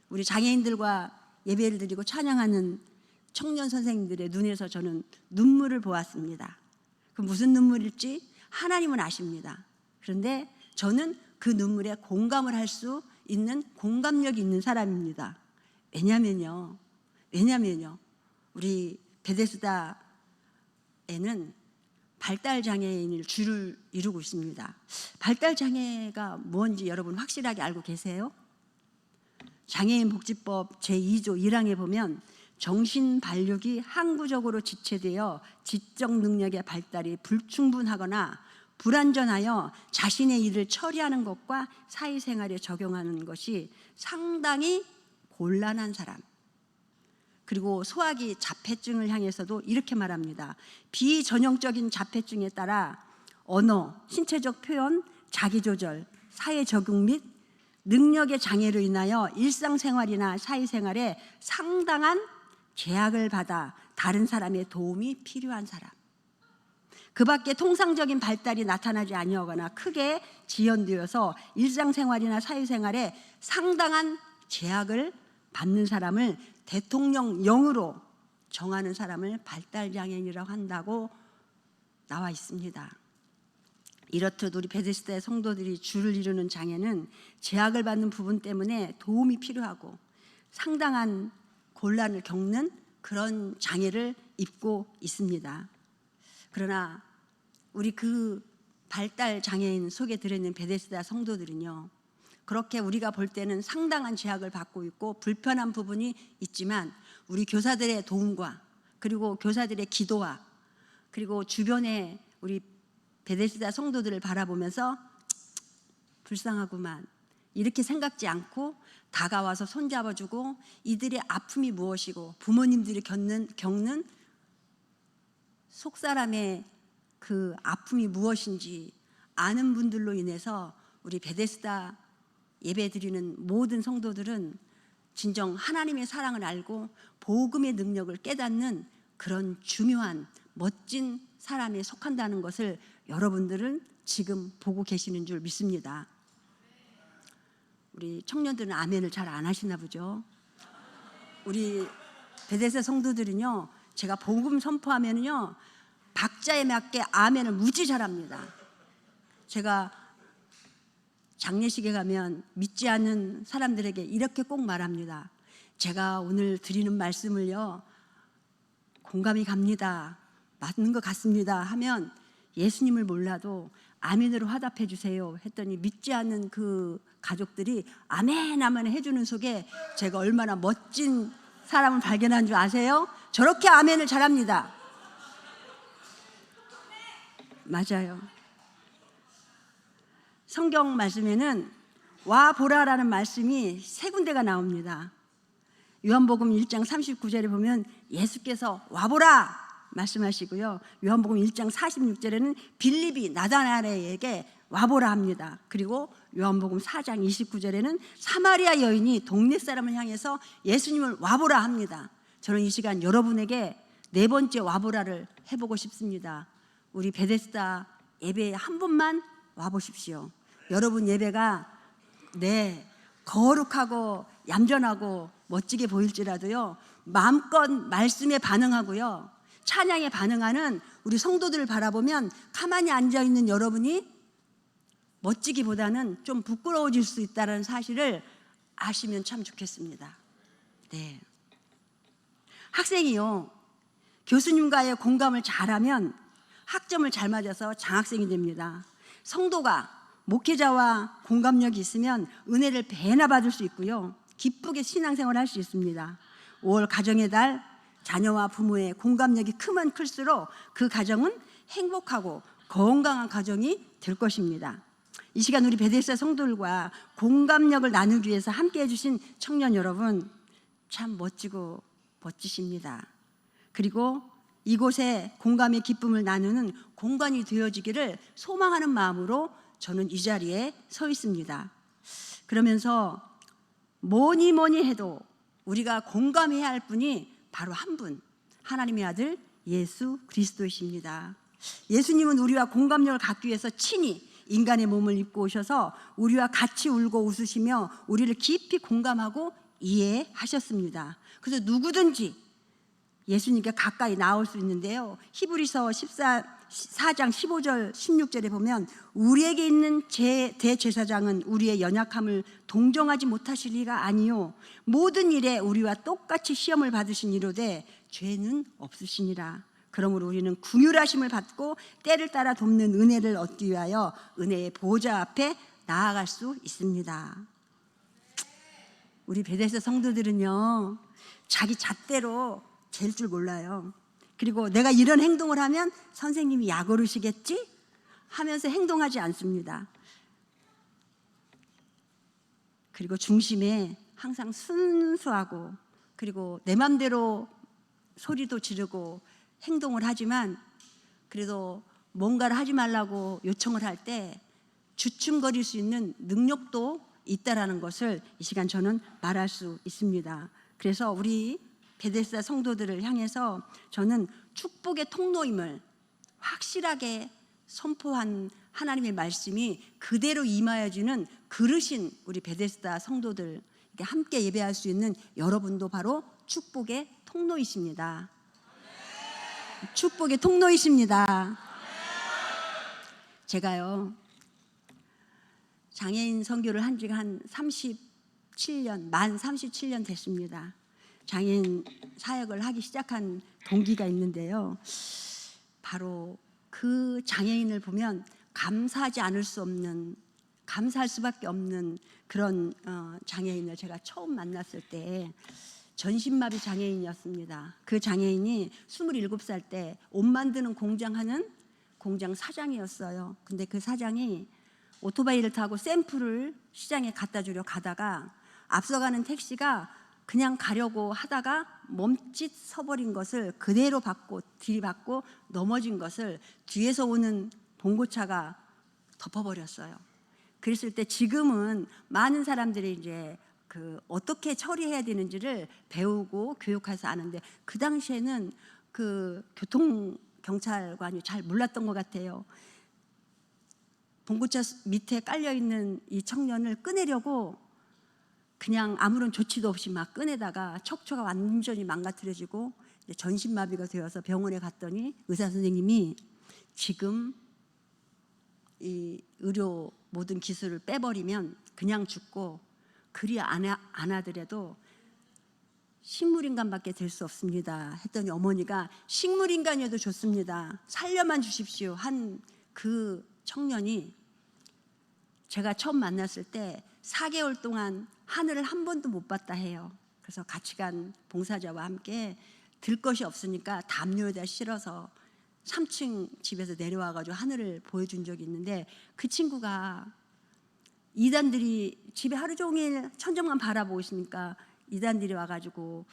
우리 장애인들과 예배를 드리고 찬양하는 청년 선생님들의 눈에서 저는 눈물을 보았습니다. 그 무슨 눈물일지 하나님은 아십니다. 그런데 저는 그 눈물에 공감을 할 수 있는 공감력이 있는 사람입니다. 왜냐면요 우리 베데스다에는 발달장애인을 주를 이루고 있습니다. 발달장애가 뭔지 여러분 확실하게 알고 계세요? 장애인복지법 제2조 1항에 보면 정신발육이 항구적으로 지체되어 지적 능력의 발달이 불충분하거나 불완전하여 자신의 일을 처리하는 것과 사회생활에 적용하는 것이 상당히 곤란한 사람, 그리고 소화기 자폐증을 향해서도 이렇게 말합니다. 비전형적인 자폐증에 따라 언어, 신체적 표현, 자기조절, 사회 적응 및 능력의 장애로 인하여 일상생활이나 사회생활에 상당한 제약을 받아 다른 사람의 도움이 필요한 사람, 그 밖에 통상적인 발달이 나타나지 아니하거나 크게 지연되어서 일상생활이나 사회생활에 상당한 제약을 받는 사람을 대통령령으로 정하는 사람을 발달장애인이라고 한다고 나와 있습니다. 이렇듯 우리 베데스다의 성도들이 주를 이루는 장애는 제약을 받는 부분 때문에 도움이 필요하고 상당한 곤란을 겪는 그런 장애를 입고 있습니다. 그러나 우리 그 발달 장애인 속에 들어있는 베데스다 성도들은요, 그렇게 우리가 볼 때는 상당한 제약을 받고 있고 불편한 부분이 있지만 우리 교사들의 도움과 그리고 교사들의 기도와 그리고 주변에 우리 베데스다 성도들을 바라보면서 불쌍하구만 이렇게 생각지 않고 다가와서 손잡아주고 이들의 아픔이 무엇이고 부모님들이 겪는 속사람의 그 아픔이 무엇인지 아는 분들로 인해서 우리 베데스다 예배드리는 모든 성도들은 진정 하나님의 사랑을 알고 복음의 능력을 깨닫는 그런 중요한 멋진 사람에 속한다는 것을 여러분들은 지금 보고 계시는 줄 믿습니다. 우리 청년들은 아멘을 잘 안 하시나 보죠. 우리 베데스다 성도들은요, 제가 복음 선포하면요 박자에 맞게 아멘을 무지 잘합니다. 제가 장례식에 가면 믿지 않는 사람들에게 이렇게 꼭 말합니다. 제가 오늘 드리는 말씀을요 공감이 갑니다, 맞는 것 같습니다 하면 예수님을 몰라도 아멘으로 화답해 주세요 했더니 믿지 않는 그 가족들이 아멘 아멘 해주는 속에 제가 얼마나 멋진 사람을 발견한 줄 아세요? 저렇게 아멘을 잘합니다. 맞아요. 성경 말씀에는 와 보라라는 말씀이 세 군데가 나옵니다. 요한복음 1장 39절에 보면 예수께서 와 보라 말씀하시고요. 요한복음 1장 46절에는 빌립이 나다나엘에게 와 보라 합니다. 그리고 요한복음 4장 29절에는 사마리아 여인이 동네 사람을 향해서 예수님을 와 보라 합니다. 저는 이 시간 여러분에게 네 번째 와 보라를 해보고 싶습니다. 우리 베데스다 예배에 한 번만 와 보십시오. 여러분 예배가 거룩하고 얌전하고 멋지게 보일지라도요 마음껏 말씀에 반응하고요 찬양에 반응하는 우리 성도들을 바라보면 가만히 앉아있는 여러분이 멋지기보다는 좀 부끄러워질 수 있다는 사실을 아시면 참 좋겠습니다. 네. 학생이요 교수님과의 공감을 잘하면 학점을 잘 맞아서 장학생이 됩니다. 성도가 목회자와 공감력이 있으면 은혜를 배나 받을 수 있고요 기쁘게 신앙생활을 할 수 있습니다. 5월 가정의 달, 자녀와 부모의 공감력이 크면 클수록 그 가정은 행복하고 건강한 가정이 될 것입니다. 이 시간 우리 베데스다 성도들과 공감력을 나누기 위해서 함께 해주신 청년 여러분, 참 멋지고 멋지십니다. 그리고 이곳에 공감의 기쁨을 나누는 공간이 되어지기를 소망하는 마음으로 저는 이 자리에 서 있습니다. 그러면서 뭐니 해도 우리가 공감해야 할 분이 바로 한 분, 하나님의 아들 예수 그리스도이십니다. 예수님은 우리와 공감력을 갖기 위해서 친히 인간의 몸을 입고 오셔서 우리와 같이 울고 웃으시며 우리를 깊이 공감하고 이해하셨습니다. 그래서 누구든지 예수님께 가까이 나올 수 있는데요. 히브리서 4장 15절 16절에 보면 우리에게 있는 대제사장은 우리의 연약함을 동정하지 못하실 리가 아니요 모든 일에 우리와 똑같이 시험을 받으신 이로되 죄는 없으시니라. 그러므로 우리는 긍휼하심을 받고 때를 따라 돕는 은혜를 얻기 위하여 은혜의 보좌 앞에 나아갈 수 있습니다. 우리 베데스다 성도들은요, 자기 잣대로 잴 줄 몰라요. 그리고 내가 이런 행동을 하면 선생님이 약오르시겠지 하면서 행동하지 않습니다. 그리고 중심에 항상 순수하고, 그리고 내 맘대로 소리도 지르고 행동을 하지만 그래도 뭔가를 하지 말라고 요청을 할 때 주춤거릴 수 있는 능력도 있다라는 것을 이 시간 저는 말할 수 있습니다. 그래서 우리 베데스다 성도들을 향해서 저는 축복의 통로임을 확실하게 선포한 하나님의 말씀이 그대로 임하여지는 그릇인 우리 베데스다 성도들, 함께 예배할 수 있는 여러분도 바로 축복의 통로이십니다. 축복의 통로이십니다. 제가요, 장애인 선교를 한 지가 한 37년, 만 37년 됐습니다. 장애인 사역을 하기 시작한 동기가 있는데요. 바로 그 장애인을 보면 감사하지 않을 수 없는, 감사할 수밖에 없는 그런 장애인을 제가 처음 만났을 때 전신마비 장애인이었습니다. 그 장애인이 27살 때 옷 만드는 공장하는 공장 사장이었어요. 근데 그 사장이 오토바이를 타고 샘플을 시장에 갖다 주려 가다가 앞서가는 택시가 그냥 가려고 하다가 멈칫 서버린 것을 그대로 받고 들이받고 넘어진 것을 뒤에서 오는 봉고차가 덮어버렸어요. 그랬을 때 지금은 많은 사람들이 이제 어떻게 처리해야 되는지를 배우고 교육해서 아는데 그 당시에는 그 교통경찰관이 잘 몰랐던 것 같아요. 봉고차 밑에 깔려있는 이 청년을 꺼내려고 그냥 아무런 조치도 없이 막 꺼내다가 척추가 완전히 망가뜨려지고 전신마비가 되어서 병원에 갔더니 의사 선생님이 지금 이 의료 모든 기술을 빼버리면 그냥 죽고 그리 안 하더라도 식물인간밖에 될 수 없습니다 했더니 어머니가 식물인간이어도 좋습니다, 살려만 주십시오 한 그 청년이 제가 처음 만났을 때 4개월 동안 하늘을 한 번도 못 봤다 해요. 그래서 같이 간 봉사자와 함께 들 것이 없으니까 담요에다 실어서 3층 집에서 내려와가지고 하늘을 보여준 적이 있는데 그 친구가 이단들이 집에 하루 종일 천정만 바라보고 있으니까 이단들이 와가지고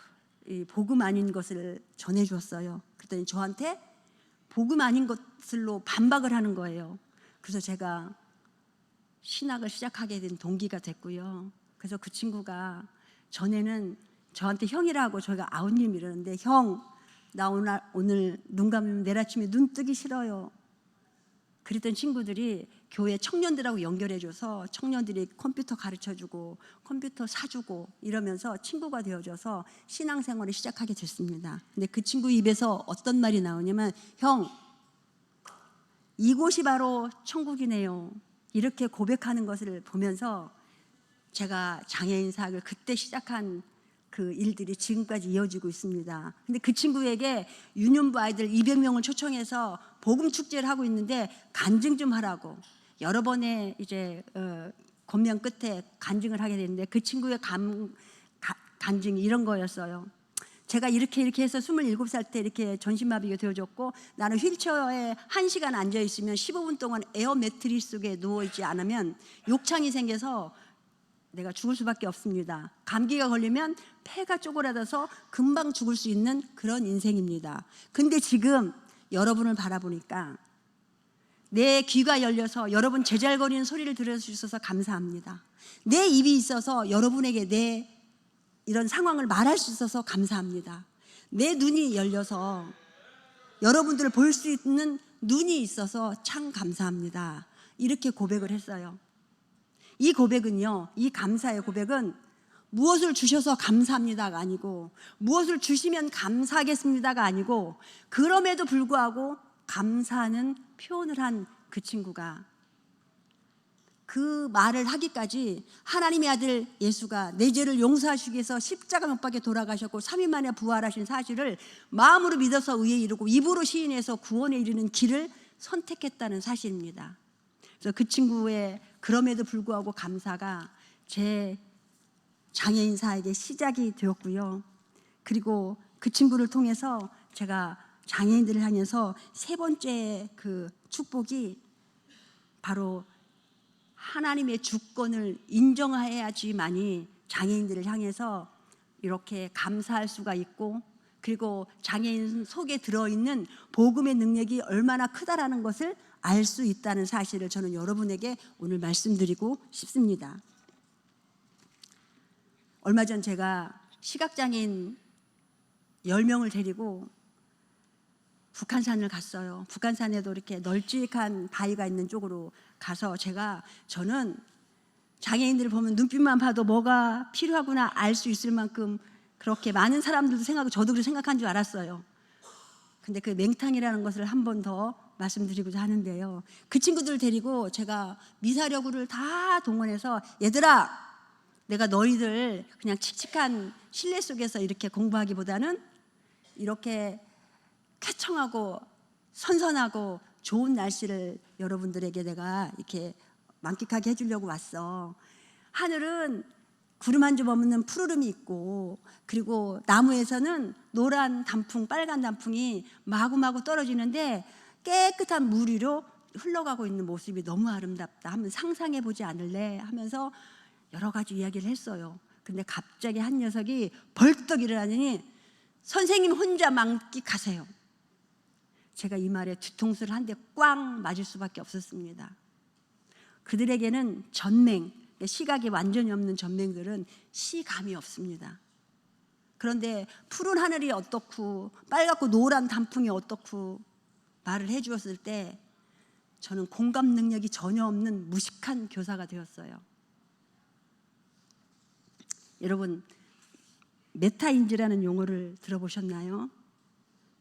이 복음 아닌 것을 전해주었어요. 그랬더니 저한테 복음 아닌 것들로 반박을 하는 거예요. 그래서 제가 신학을 시작하게 된 동기가 됐고요. 그래서 그 친구가 전에는 저한테 형이라고, 저희가 아우님 이러는데 형, 나 오늘 눈 감으면 내일 아침에 눈 뜨기 싫어요. 그랬던 친구들이 교회 청년들하고 연결해줘서 청년들이 컴퓨터 가르쳐주고 컴퓨터 사주고 이러면서 친구가 되어줘서 신앙생활을 시작하게 됐습니다. 근데 그 친구 입에서 어떤 말이 나오냐면 형, 이곳이 바로 천국이네요. 이렇게 고백하는 것을 보면서 제가 장애인 사역을 그때 시작한 그 일들이 지금까지 이어지고 있습니다. 근데 그 친구에게 유년부 아이들 200명을 초청해서 복음 축제를 하고 있는데 간증 좀 하라고 여러 번의 이제 권면 끝에 간증을 하게 됐는데 그 친구의 간증이 이런 거였어요. 제가 이렇게 해서 27살 때 이렇게 전신마비가 되어졌고, 나는 휠체어에 1시간 앉아 있으면 15분 동안 에어 매트리스 속에 누워 있지 않으면 욕창이 생겨서 내가 죽을 수밖에 없습니다. 감기가 걸리면 폐가 쪼그라들어서 금방 죽을 수 있는 그런 인생입니다. 근데 지금 여러분을 바라보니까 내 귀가 열려서 여러분 제잘거리는 소리를 들을 수 있어서 감사합니다. 내 입이 있어서 여러분에게 내 이런 상황을 말할 수 있어서 감사합니다. 내 눈이 열려서 여러분들을 볼 수 있는 눈이 있어서 참 감사합니다. 이렇게 고백을 했어요. 이 고백은요, 이 감사의 고백은 무엇을 주셔서 감사합니다가 아니고, 무엇을 주시면 감사하겠습니다가 아니고, 그럼에도 불구하고 감사하는 표현을 한 그 친구가 그 말을 하기까지 하나님의 아들 예수가 내 죄를 용서하시기 위해서 십자가 못 박에 돌아가셨고 3일 만에 부활하신 사실을 마음으로 믿어서 의에 이르고 입으로 시인해서 구원에 이르는 길을 선택했다는 사실입니다. 그래서 그 친구의 그럼에도 불구하고 감사가 제 장애인 사역의 시작이 되었고요. 그리고 그 친구를 통해서 제가 장애인들을 향해서 세 번째 그 축복이 바로 하나님의 주권을 인정해야지만이 장애인들을 향해서 이렇게 감사할 수가 있고, 그리고 장애인 속에 들어있는 복음의 능력이 얼마나 크다라는 것을 알 수 있다는 사실을 저는 여러분에게 오늘 말씀드리고 싶습니다. 얼마 전 제가 시각장애인 10명을 데리고 북한산을 갔어요. 북한산에도 이렇게 널찍한 바위가 있는 쪽으로 가서 저는 장애인들을 보면 눈빛만 봐도 뭐가 필요하구나 알 수 있을 만큼 그렇게 많은 사람들도 생각하고 저도 그렇게 생각한 줄 알았어요. 근데 그 맹탕이라는 것을 한 번 더 말씀드리고자 하는데요. 그 친구들 데리고 제가 미사여구를 다 동원해서, 얘들아, 내가 너희들 그냥 칙칙한 실내 속에서 이렇게 공부하기보다는 이렇게 쾌청하고 선선하고 좋은 날씨를 여러분들에게 내가 이렇게 만끽하게 해주려고 왔어. 하늘은 구름 한 점 없는 푸르름이 있고, 그리고 나무에서는 노란 단풍, 빨간 단풍이 마구마구 떨어지는데 깨끗한 물 위로 흘러가고 있는 모습이 너무 아름답다. 한번 상상해 보지 않을래? 하면서 여러 가지 이야기를 했어요. 근데 갑자기 한 녀석이 벌떡 일어나더니 선생님 혼자 만끽하세요. 제가 이 말에 뒤통수를 한 대 꽝 맞을 수밖에 없었습니다. 그들에게는 전맹, 시각이 완전히 없는 전맹들은 시감이 없습니다. 그런데 푸른 하늘이 어떻고 빨갛고 노란 단풍이 어떻고 말을 해주었을 때 저는 공감 능력이 전혀 없는 무식한 교사가 되었어요. 여러분, 메타인지라는 용어를 들어보셨나요?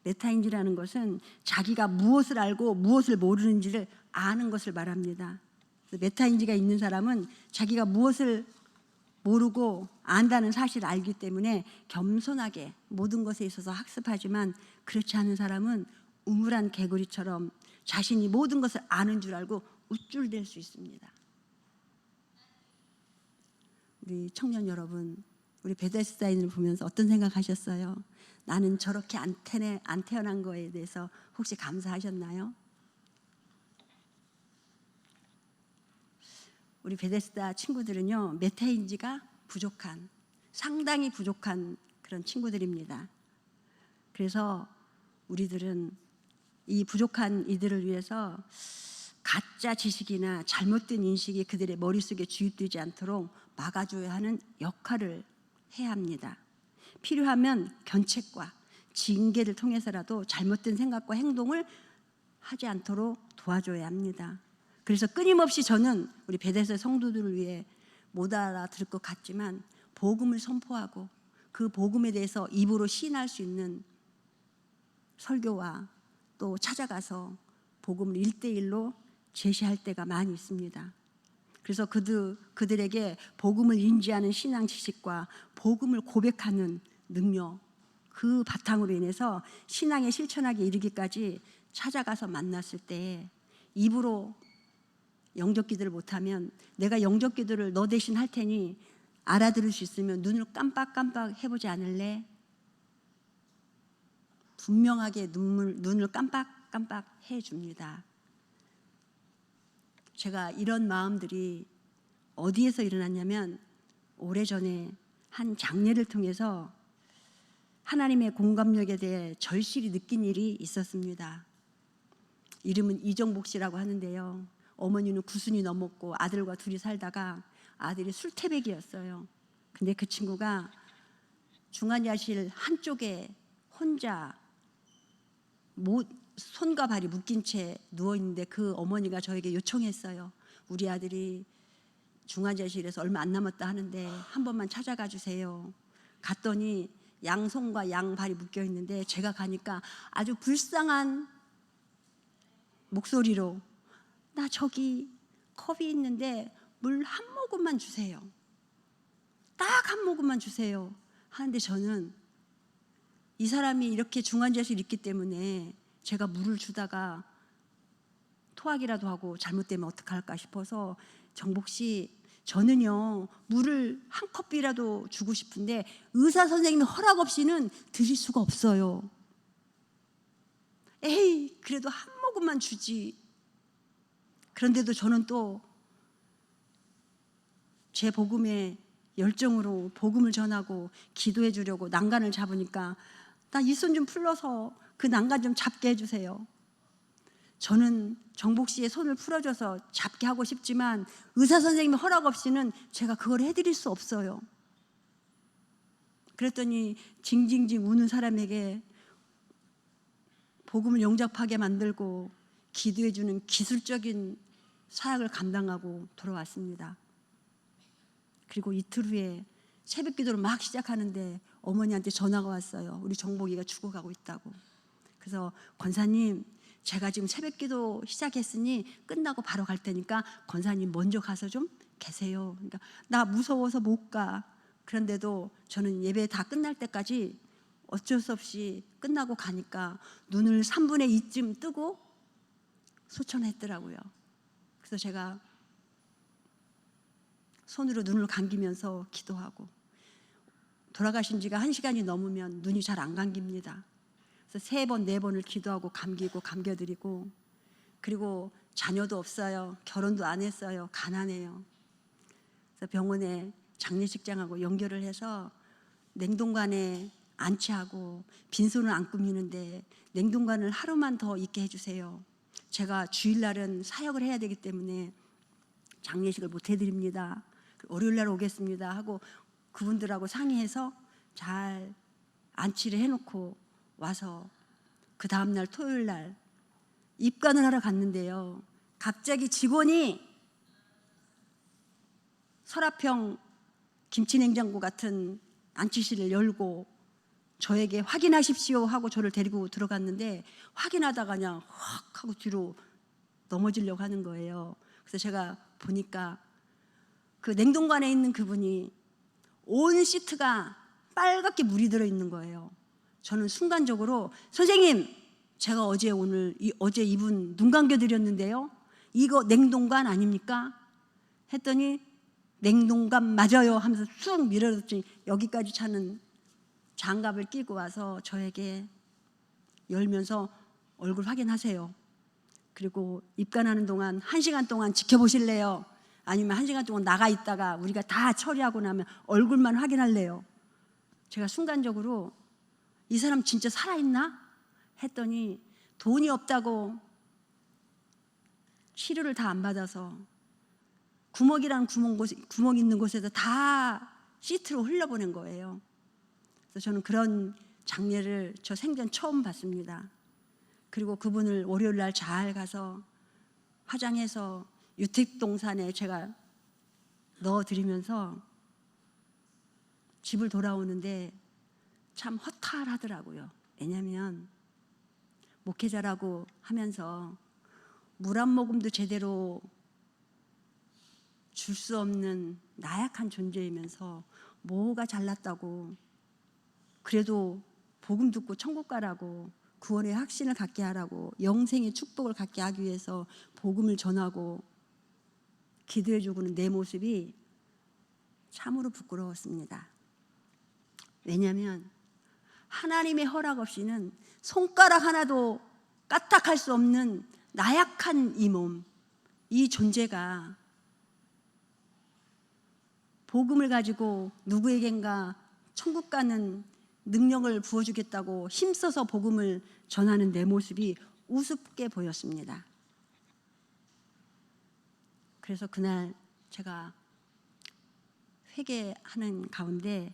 메타인지라는 것은 자기가 무엇을 알고 무엇을 모르는지를 아는 것을 말합니다. 메타인지가 있는 사람은 자기가 무엇을 모르고 안다는 사실을 알기 때문에 겸손하게 모든 것에 있어서 학습하지만, 그렇지 않은 사람은 우물한 개구리처럼 자신이 모든 것을 아는 줄 알고 우쭐댈 수 있습니다. 우리 청년 여러분, 우리 베데스다인을 보면서 어떤 생각하셨어요? 나는 저렇게 안 태어난 거에 대해서 혹시 감사하셨나요? 우리 베데스다 친구들은요, 메타인지가 부족한, 상당히 부족한 그런 친구들입니다. 그래서 우리들은 이 부족한 이들을 위해서 가짜 지식이나 잘못된 인식이 그들의 머릿속에 주입되지 않도록 막아줘야 하는 역할을 해야 합니다. 필요하면 견책과 징계를 통해서라도 잘못된 생각과 행동을 하지 않도록 도와줘야 합니다. 그래서 끊임없이 저는 우리 베데스다 성도들을 위해 못 알아들을 것 같지만 복음을 선포하고 그 복음에 대해서 입으로 시인할 수 있는 설교와 또 찾아가서 복음을 1대1로 제시할 때가 많이 있습니다. 그래서 그들에게 복음을 인지하는 신앙 지식과 복음을 고백하는 능력, 그 바탕으로 인해서 신앙의 실천하게 이르기까지 찾아가서 만났을 때 입으로 영접 기도를 못하면 내가 영접 기도를 너 대신 할 테니 알아들을 수 있으면 눈을 깜빡깜빡 해보지 않을래? 분명하게 눈을 깜빡깜빡 해줍니다. 제가 이런 마음들이 어디에서 일어났냐면 오래전에 한 장례를 통해서 하나님의 공감력에 대해 절실히 느낀 일이 있었습니다. 이름은 이정복 씨라고 하는데요. 어머니는 90이 넘었고 아들과 둘이 살다가 아들이 술태백이었어요. 근데 그 친구가 중환자실 한쪽에 혼자 손과 발이 묶인 채 누워있는데 그 어머니가 저에게 요청했어요. 우리 아들이 중환자실에서 얼마 안 남았다 하는데 한 번만 찾아가 주세요. 갔더니 양손과 양발이 묶여 있는데 제가 가니까 아주 불쌍한 목소리로 나 저기 컵이 있는데 물 한 모금만 주세요. 딱 한 모금만 주세요. 하는데 저는 이 사람이 이렇게 중환자실에 있기 때문에 제가 물을 주다가 토하기라도 하고 잘못되면 어떡할까 싶어서 정복 씨 저는요 물을 한 컵이라도 주고 싶은데 의사 선생님 허락 없이는 드릴 수가 없어요. 에이 그래도 한 모금만 주지. 그런데도 저는 또 제 복음에 열정으로 복음을 전하고 기도해 주려고 난간을 잡으니까 나 이 손 좀 풀러서 그 난간 좀 잡게 해주세요. 저는 정복 씨의 손을 풀어줘서 잡게 하고 싶지만 의사 선생님의 허락 없이는 제가 그걸 해드릴 수 없어요. 그랬더니 징징징 우는 사람에게 복음을 용접하게 만들고 기도해주는 기술적인 사역을 감당하고 돌아왔습니다. 그리고 이틀 후에 새벽 기도를 막 시작하는데 어머니한테 전화가 왔어요. 우리 정복이가 죽어가고 있다고. 그래서 권사님 제가 지금 새벽 기도 시작했으니 끝나고 바로 갈 테니까 권사님 먼저 가서 좀 계세요. 그러니까 나 무서워서 못 가. 그런데도 저는 예배 다 끝날 때까지 어쩔 수 없이 끝나고 가니까 눈을 3분의 2쯤 뜨고 소천했더라고요. 그래서 제가 손으로 눈을 감기면서 기도하고 돌아가신 지가 1시간이 넘으면 눈이 잘 안 감깁니다. 그래서 3번, 4번을 기도하고 감기고 감겨드리고 그리고 자녀도 없어요. 결혼도 안 했어요. 가난해요. 그래서 병원에 장례식장하고 연결을 해서 냉동관에 안치하고 빈손을 안 꾸미는데 냉동관을 하루만 더 있게 해주세요. 제가 주일날은 사역을 해야 되기 때문에 장례식을 못 해드립니다. 월요일날 오겠습니다 하고 그분들하고 상의해서 잘 안치를 해놓고 와서 그 다음날 토요일날 입관을 하러 갔는데요. 갑자기 직원이 서랍형 김치냉장고 같은 안치실을 열고 저에게 확인하십시오 하고 저를 데리고 들어갔는데 확인하다가 그냥 확 하고 뒤로 넘어지려고 하는 거예요. 그래서 제가 보니까 그 냉동관에 있는 그분이 온 시트가 빨갛게 물이 들어있는 거예요. 저는 순간적으로 선생님 제가 어제 이분 눈 감겨드렸는데요. 이거 냉동관 아닙니까? 했더니 냉동관 맞아요 하면서 쑥 밀어줬더니 여기까지 차는 장갑을 끼고 와서 저에게 열면서 얼굴 확인하세요. 그리고 입관하는 동안 1시간 동안 지켜보실래요? 아니면 1시간 동안 나가 있다가 우리가 다 처리하고 나면 얼굴만 확인할래요? 제가 순간적으로 이 사람 진짜 살아있나? 했더니 돈이 없다고 치료를 다 안 받아서 구멍이라는 구멍 있는 곳에서 다 시트로 흘려보낸 거예요. 그래서 저는 그런 장례를 저 생전 처음 봤습니다. 그리고 그분을 월요일 날 잘 가서 화장해서 유택동산에 제가 넣어드리면서 집을 돌아오는데 참 허탈하더라고요. 왜냐하면 목회자라고 하면서 물 한 모금도 제대로 줄 수 없는 나약한 존재이면서 뭐가 잘났다고 그래도 복음 듣고 천국 가라고 구원의 확신을 갖게 하라고 영생의 축복을 갖게 하기 위해서 복음을 전하고 기도해주고는 내 모습이 참으로 부끄러웠습니다. 왜냐하면 하나님의 허락 없이는 손가락 하나도 까딱할 수 없는 나약한 이 몸, 이 존재가 복음을 가지고 누구에겐가 천국 가는 능력을 부어주겠다고 힘써서 복음을 전하는 내 모습이 우습게 보였습니다. 그래서 그날 제가 회개하는 가운데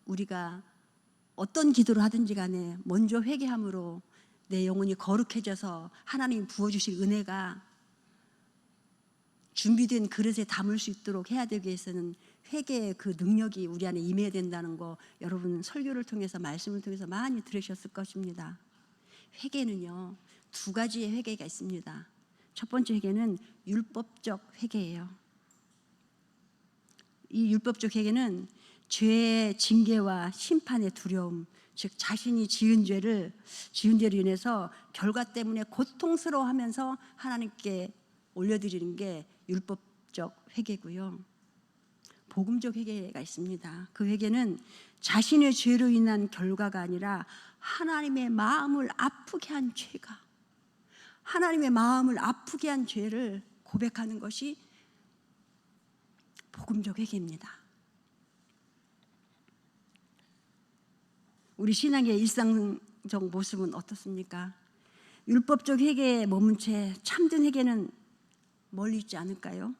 우리가 어떤 기도를 하든지 간에 먼저 회개함으로 내 영혼이 거룩해져서 하나님이 부어주실 은혜가 준비된 그릇에 담을 수 있도록 해야 되기 위해서는 회개의 그 능력이 우리 안에 임해야 된다는 거 여러분 설교를 통해서 말씀을 통해서 많이 들으셨을 것입니다. 회개는요 2가지의 회개가 있습니다. 첫 번째 회개는 율법적 회개예요. 이 율법적 회개는 죄의 징계와 심판의 두려움, 즉 자신이 지은 죄로 인해서 결과 때문에 고통스러워하면서 하나님께 올려드리는 게 율법적 회개고요. 복음적 회개가 있습니다. 그 회개는 자신의 죄로 인한 결과가 아니라 하나님의 마음을 아프게 한 죄가, 하나님의 마음을 아프게 한 죄를 고백하는 것이 복음적 회개입니다. 우리 신앙의 일상적 모습은 어떻습니까? 율법적 회개에 머문 채 참된 회개는 멀리 있지 않을까요?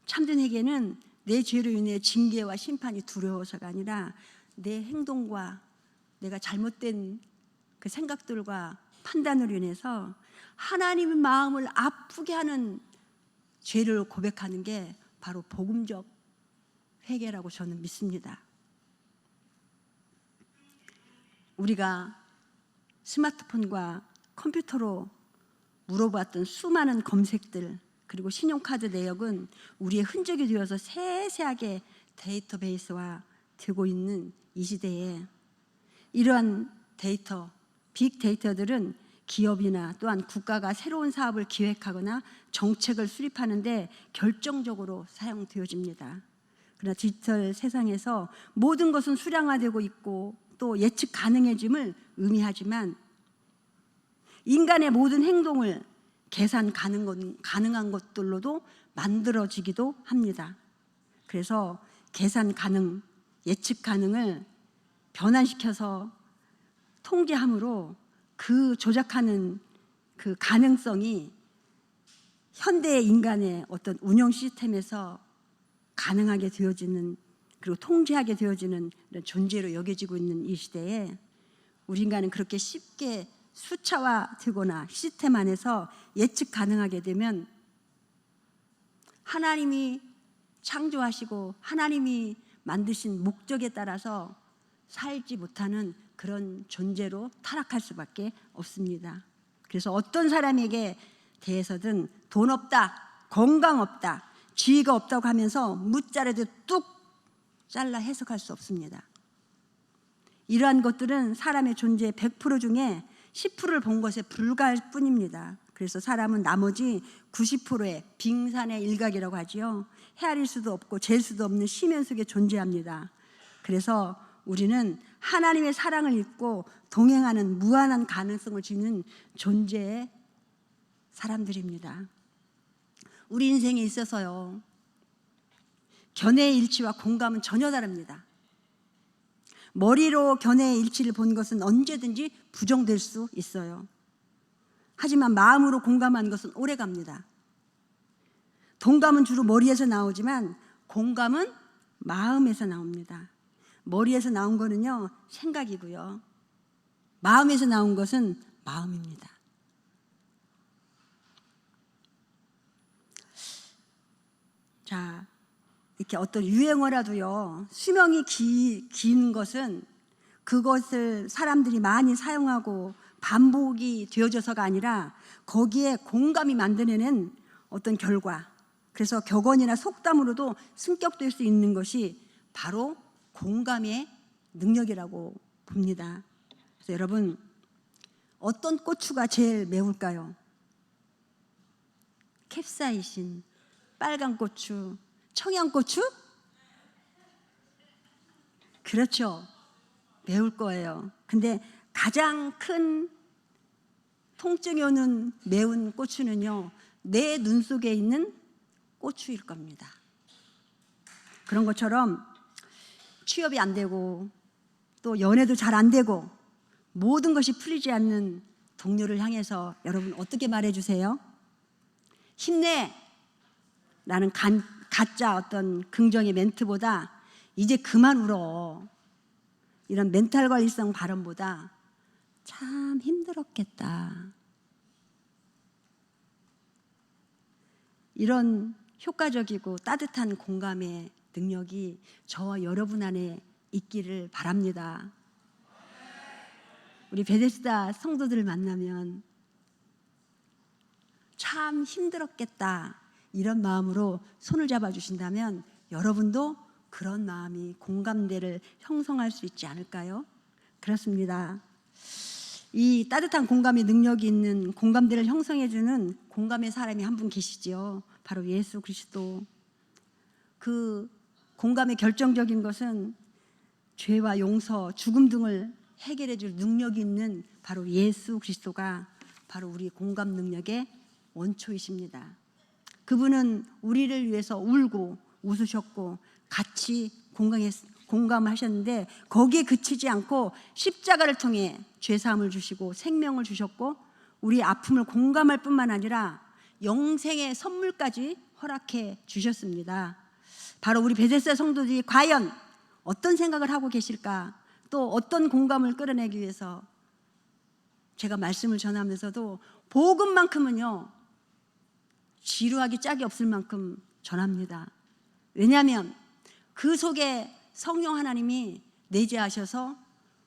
참된 회개는 내 죄로 인해 징계와 심판이 두려워서가 아니라 내 행동과 내가 잘못된 그 생각들과 판단으로 인해서 하나님의 마음을 아프게 하는 죄를 고백하는 게 바로 복음적 회개라고 저는 믿습니다. 우리가 스마트폰과 컴퓨터로 물어봤던 수많은 검색들 그리고 신용카드 내역은 우리의 흔적이 되어서 세세하게 데이터베이스화 되고 있는 이 시대에 이러한 데이터, 빅데이터들은 기업이나 또한 국가가 새로운 사업을 기획하거나 정책을 수립하는 데 결정적으로 사용되어집니다. 그러나 디지털 세상에서 모든 것은 수량화되고 있고 또 예측 가능해짐을 의미하지만 인간의 모든 행동을 계산 가능한 것들로도 만들어지기도 합니다. 그래서 계산 가능, 예측 가능을 변환시켜서 통제함으로 그 조작하는 그 가능성이 현대 인간의 어떤 운영 시스템에서 가능하게 되어지는 그리고 통제하게 되어지는 이런 존재로 여겨지고 있는 이 시대에 우리 인간은 그렇게 쉽게 수차화되거나 시스템 안에서 예측 가능하게 되면 하나님이 창조하시고 하나님이 만드신 목적에 따라서 살지 못하는 그런 존재로 타락할 수밖에 없습니다. 그래서 어떤 사람에게 대해서든 돈 없다, 건강 없다, 지위가 없다고 하면서 무자르도 뚝 잘라 해석할 수 없습니다. 이러한 것들은 사람의 존재의 100% 중에 10%를 본 것에 불과할 뿐입니다. 그래서 사람은 나머지 90%의 빙산의 일각이라고 하지요. 헤아릴 수도 없고 잴 수도 없는 심연 속에 존재합니다. 그래서 우리는 하나님의 사랑을 잊고 동행하는 무한한 가능성을 지닌 존재의 사람들입니다. 우리 인생에 있어서요, 견해의 일치와 공감은 전혀 다릅니다. 머리로 견해의 일치를 본 것은 언제든지 부정될 수 있어요. 하지만 마음으로 공감한 것은 오래 갑니다. 동감은 주로 머리에서 나오지만 공감은 마음에서 나옵니다. 머리에서 나온 거는요, 생각이고요. 마음에서 나온 것은 마음입니다. 자, 이렇게 어떤 유행어라도요, 수명이 긴 것은 그것을 사람들이 많이 사용하고 반복이 되어져서가 아니라 거기에 공감이 만들어내는 어떤 결과, 그래서 격언이나 속담으로도 승격될 수 있는 것이 바로 공감의 능력이라고 봅니다. 그래서 여러분, 어떤 고추가 제일 매울까요? 캡사이신, 빨간 고추, 청양고추? 그렇죠. 매울 거예요. 근데 가장 큰 통증이 오는 매운 고추는요, 내 눈 속에 있는 고추일 겁니다. 그런 것처럼 취업이 안 되고 또 연애도 잘 안 되고 모든 것이 풀리지 않는 동료를 향해서 여러분 어떻게 말해주세요? 힘내! 라는 가짜 어떤 긍정의 멘트보다 이제 그만 울어, 이런 멘탈 관리성 발언보다 참 힘들었겠다, 이런 효과적이고 따뜻한 공감의 능력이 저와 여러분 안에 있기를 바랍니다. 우리 베데스다 성도들을 만나면 참 힘들었겠다 이런 마음으로 손을 잡아주신다면 여러분도 그런 마음이 공감대를 형성할 수 있지 않을까요? 그렇습니다. 이 따뜻한 공감의 능력이 있는 공감대를 형성해주는 공감의 사람이 한 분 계시지요. 바로 예수 그리스도. 그 공감의 결정적인 것은 죄와 용서, 죽음 등을 해결해 줄 능력이 있는 바로 예수 그리스도가 바로 우리 공감 능력의 원초이십니다. 그분은 우리를 위해서 울고 웃으셨고 같이 공감하셨는데 거기에 그치지 않고 십자가를 통해 죄사함을 주시고 생명을 주셨고 우리 아픔을 공감할 뿐만 아니라 영생의 선물까지 허락해 주셨습니다. 바로 우리 베데스다 성도들이 과연 어떤 생각을 하고 계실까, 또 어떤 공감을 끌어내기 위해서 제가 말씀을 전하면서도 복음만큼은요 지루하기 짝이 없을 만큼 전합니다. 왜냐하면 그 속에 성령 하나님이 내재하셔서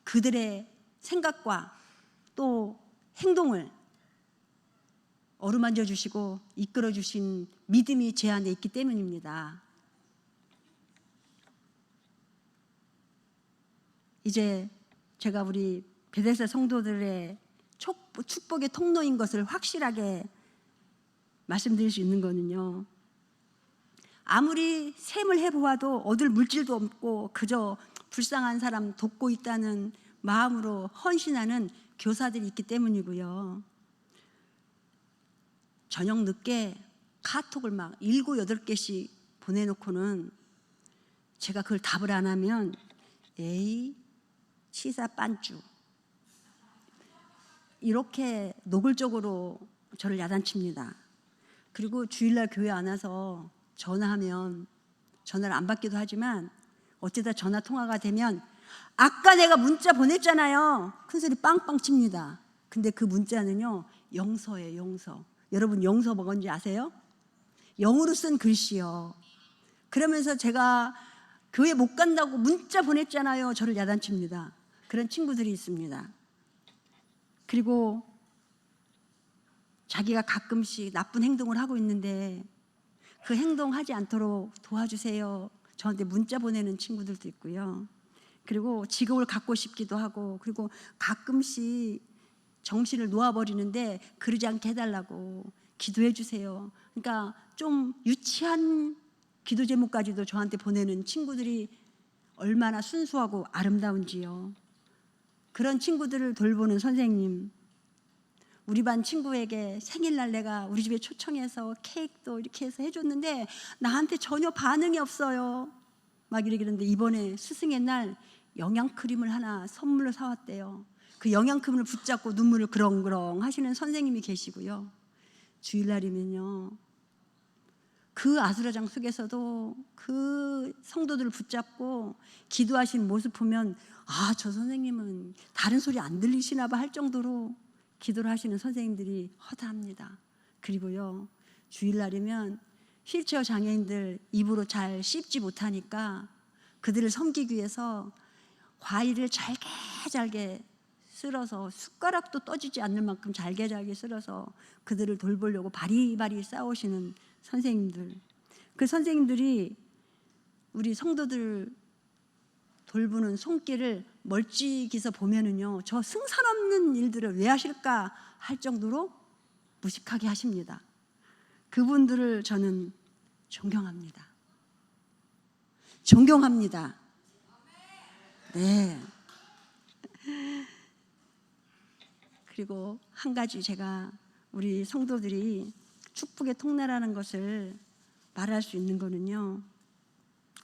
그들의 생각과 또 행동을 어루만져 주시고 이끌어 주신 믿음이 제 안에 있기 때문입니다. 이제 제가 우리 베데스다 성도들의 축복의 통로인 것을 확실하게 말씀드릴 수 있는 거는요, 아무리 셈을 해보아도 얻을 물질도 없고 그저 불쌍한 사람 돕고 있다는 마음으로 헌신하는 교사들이 있기 때문이고요. 저녁 늦게 카톡을 막 7, 8개씩 보내놓고는 제가 그걸 답을 안 하면 에이 치사 빤쭈 이렇게 노골적으로 저를 야단칩니다. 그리고 주일날 교회 안 와서 전화하면 전화를 안 받기도 하지만 어쩌다 전화 통화가 되면 아까 내가 문자 보냈잖아요. 큰소리 빵빵 칩니다. 근데 그 문자는요 영서예요. 영서. 여러분 영서 뭔지 아세요? 영어로 쓴 글씨요. 그러면서 제가 교회 못 간다고 문자 보냈잖아요. 저를 야단칩니다. 그런 친구들이 있습니다. 그리고 자기가 가끔씩 나쁜 행동을 하고 있는데 그 행동하지 않도록 도와주세요. 저한테 문자 보내는 친구들도 있고요. 그리고 직업을 갖고 싶기도 하고, 그리고 가끔씩 정신을 놓아버리는데 그러지 않게 해달라고 기도해 주세요. 그러니까 좀 유치한 기도 제목까지도 저한테 보내는 친구들이 얼마나 순수하고 아름다운지요. 그런 친구들을 돌보는 선생님, 우리 반 친구에게 생일날 내가 우리 집에 초청해서 케이크도 이렇게 해서 해줬는데 나한테 전혀 반응이 없어요. 막 이러는데 이번에 스승의 날 영양크림을 하나 선물로 사왔대요. 그 영양크림을 붙잡고 눈물을 그렁그렁 하시는 선생님이 계시고요. 주일날이면요 그 아수라장 속에서도 그 성도들을 붙잡고 기도하시는 모습 보면 아, 저 선생님은 다른 소리 안 들리시나 봐 할 정도로 기도를 하시는 선생님들이 허다합니다. 그리고요 주일날이면 휠체어 장애인들 입으로 잘 씹지 못하니까 그들을 섬기기 위해서 과일을 잘게 쓸어서 숟가락도 떠지지 않는 만큼 잘게 쓸어서 그들을 돌보려고 바리바리 싸우시는 선생님들, 그 선생님들이 우리 성도들 돌보는 손길을 멀찍이서 보면은요 저 승산 없는 일들을 왜 하실까 할 정도로 무식하게 하십니다. 그분들을 저는 존경합니다. 존경합니다. 네. 그리고 한 가지 제가 우리 성도들이 축복의 통로라는 것을 말할 수 있는 거는요.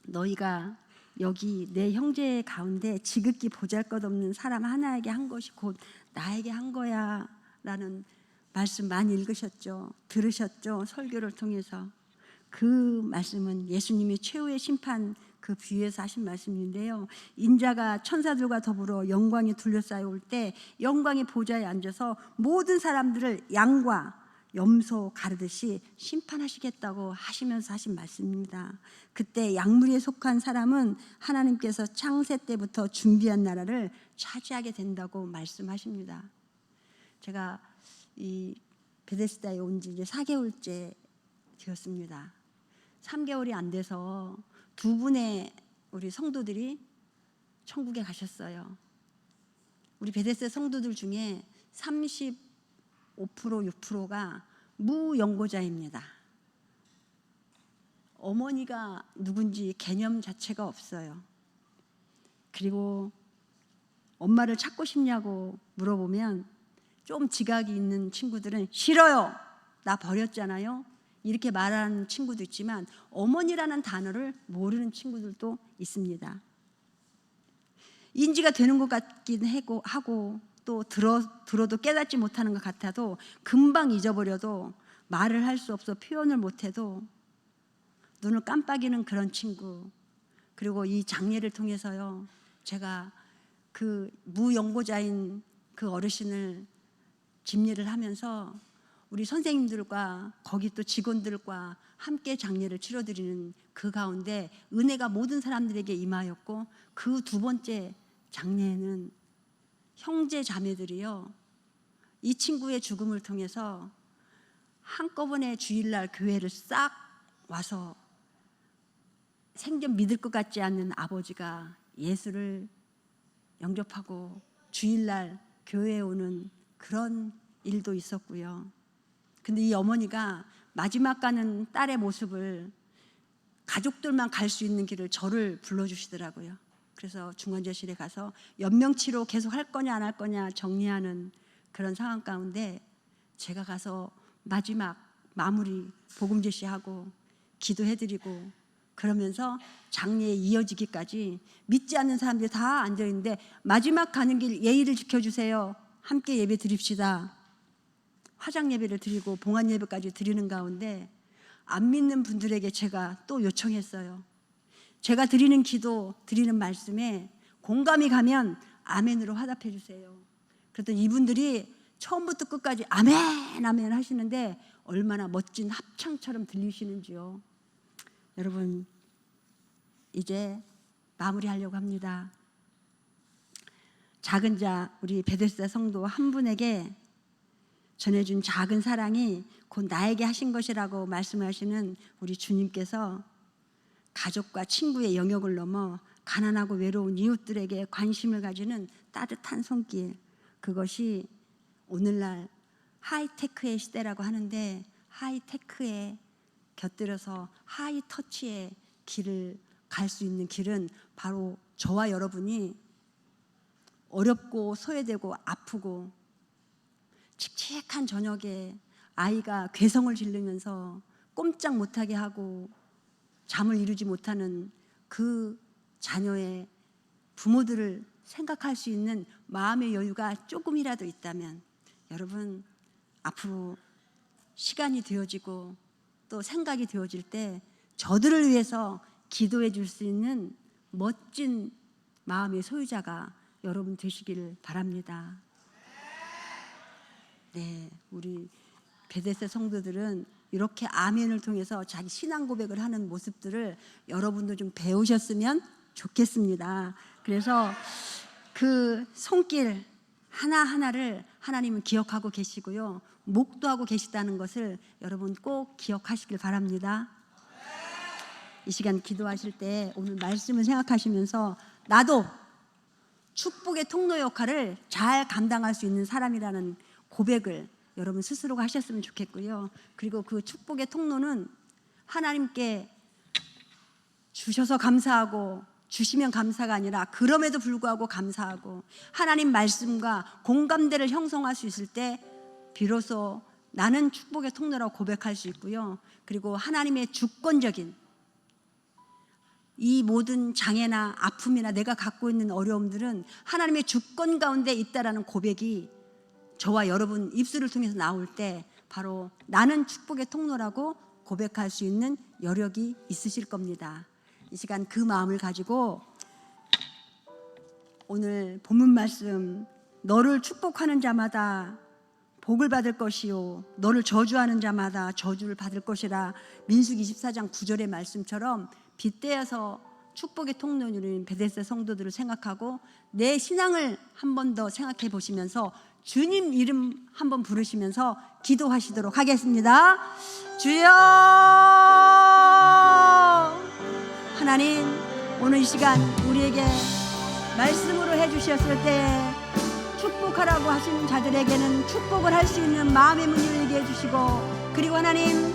너희가 여기 내 형제 가운데 지극히 보잘것없는 사람 하나에게 한 것이 곧 나에게 한 거야 라는 말씀 많이 읽으셨죠? 들으셨죠? 설교를 통해서. 그 말씀은 예수님이 최후의 심판 그 비유에서 하신 말씀인데요. 인자가 천사들과 더불어 영광이 둘러싸여 올 때 영광의 보좌에 앉아서 모든 사람들을 양과 염소 가르듯이 심판하시겠다고 하시면서 하신 말씀입니다. 그때 양무리에 속한 사람은 하나님께서 창세 때부터 준비한 나라를 차지하게 된다고 말씀하십니다. 제가 이 베데스다에 온 지 이제 4개월째 되었습니다. 3개월이 안 돼서 2분의 우리 성도들이 천국에 가셨어요. 우리 베데스다 성도들 중에 35% 6%가 무연고자입니다. 어머니가 누군지 개념 자체가 없어요. 그리고 엄마를 찾고 싶냐고 물어보면 좀 지각이 있는 친구들은 싫어요. 나 버렸잖아요. 이렇게 말하는 친구도 있지만 어머니라는 단어를 모르는 친구들도 있습니다. 인지가 되는 것 같긴 하고 또 들어도 깨닫지 못하는 것 같아도 금방 잊어버려도 말을 할 수 없어 표현을 못해도 눈을 깜빡이는 그런 친구. 그리고 이 장례를 통해서요, 제가 그 무연고자인 그 어르신을 집례를 하면서 우리 선생님들과 거기 또 직원들과 함께 장례를 치러드리는 그 가운데 은혜가 모든 사람들에게 임하였고, 그 2번째 장례에는 형제 자매들이요, 이 친구의 죽음을 통해서 한꺼번에 주일날 교회를 싹 와서 생전 믿을 것 같지 않는 아버지가 예수를 영접하고 주일날 교회에 오는 그런 일도 있었고요. 근데 이 어머니가 마지막 가는 딸의 모습을 가족들만 갈 수 있는 길을 저를 불러주시더라고요. 그래서 중환자실에 가서 연명치료 계속 할 거냐 안 할 거냐 정리하는 그런 상황 가운데 제가 가서 마지막 마무리 복음 제시하고 기도해드리고 그러면서 장례에 이어지기까지 믿지 않는 사람들이 다 앉아있는데 마지막 가는 길 예의를 지켜주세요. 함께 예배 드립시다. 화장 예배를 드리고 봉안 예배까지 드리는 가운데 안 믿는 분들에게 제가 또 요청했어요. 제가 드리는 기도, 드리는 말씀에 공감이 가면 아멘으로 화답해 주세요. 그랬더니 이분들이 처음부터 끝까지 아멘 아멘 하시는데 얼마나 멋진 합창처럼 들리시는지요. 여러분, 이제 마무리하려고 합니다. 작은 자, 우리 베데스다 성도 한 분에게 전해준 작은 사랑이 곧 나에게 하신 것이라고 말씀하시는 우리 주님께서 가족과 친구의 영역을 넘어 가난하고 외로운 이웃들에게 관심을 가지는 따뜻한 손길, 그것이 오늘날 하이테크의 시대라고 하는데 하이테크에 곁들여서 하이터치의 길을 갈 수 있는 길은 바로 저와 여러분이 어렵고 소외되고 아프고 칙칙한 저녁에 아이가 괴성을 지르면서 꼼짝 못하게 하고 잠을 이루지 못하는 그 자녀의 부모들을 생각할 수 있는 마음의 여유가 조금이라도 있다면 여러분, 앞으로 시간이 되어지고 또 생각이 되어질 때 저들을 위해서 기도해 줄 수 있는 멋진 마음의 소유자가 여러분 되시길 바랍니다. 네, 우리 베데스다 성도들은 이렇게 아멘을 통해서 자기 신앙 고백을 하는 모습들을 여러분도 좀 배우셨으면 좋겠습니다. 그래서 그 손길 하나하나를 하나님은 기억하고 계시고요, 목도하고 계시다는 것을 여러분 꼭 기억하시길 바랍니다. 이 시간 기도하실 때 오늘 말씀을 생각하시면서 나도 축복의 통로 역할을 잘 감당할 수 있는 사람이라는 고백을 여러분 스스로가 하셨으면 좋겠고요. 그리고 그 축복의 통로는 하나님께 주셔서 감사하고 주시면 감사가 아니라 그럼에도 불구하고 감사하고 하나님 말씀과 공감대를 형성할 수 있을 때 비로소 나는 축복의 통로라고 고백할 수 있고요. 그리고 하나님의 주권적인 이 모든 장애나 아픔이나 내가 갖고 있는 어려움들은 하나님의 주권 가운데 있다라는 고백이 저와 여러분 입술을 통해서 나올 때 바로 나는 축복의 통로라고 고백할 수 있는 여력이 있으실 겁니다. 이 시간 그 마음을 가지고 오늘 본문 말씀 너를 축복하는 자마다 복을 받을 것이요 너를 저주하는 자마다 저주를 받을 것이라 민수기 24장 9절의 말씀처럼 빗대어서 축복의 통로인 베데스다 성도들을 생각하고 내 신앙을 한 번 더 생각해 보시면서 주님 이름 한번 부르시면서 기도하시도록 하겠습니다. 주여 하나님 오늘 이 시간 우리에게 말씀으로 해주셨을 때 축복하라고 하시는 자들에게는 축복을 할 수 있는 마음의 문을 열게 해주시고 그리고 하나님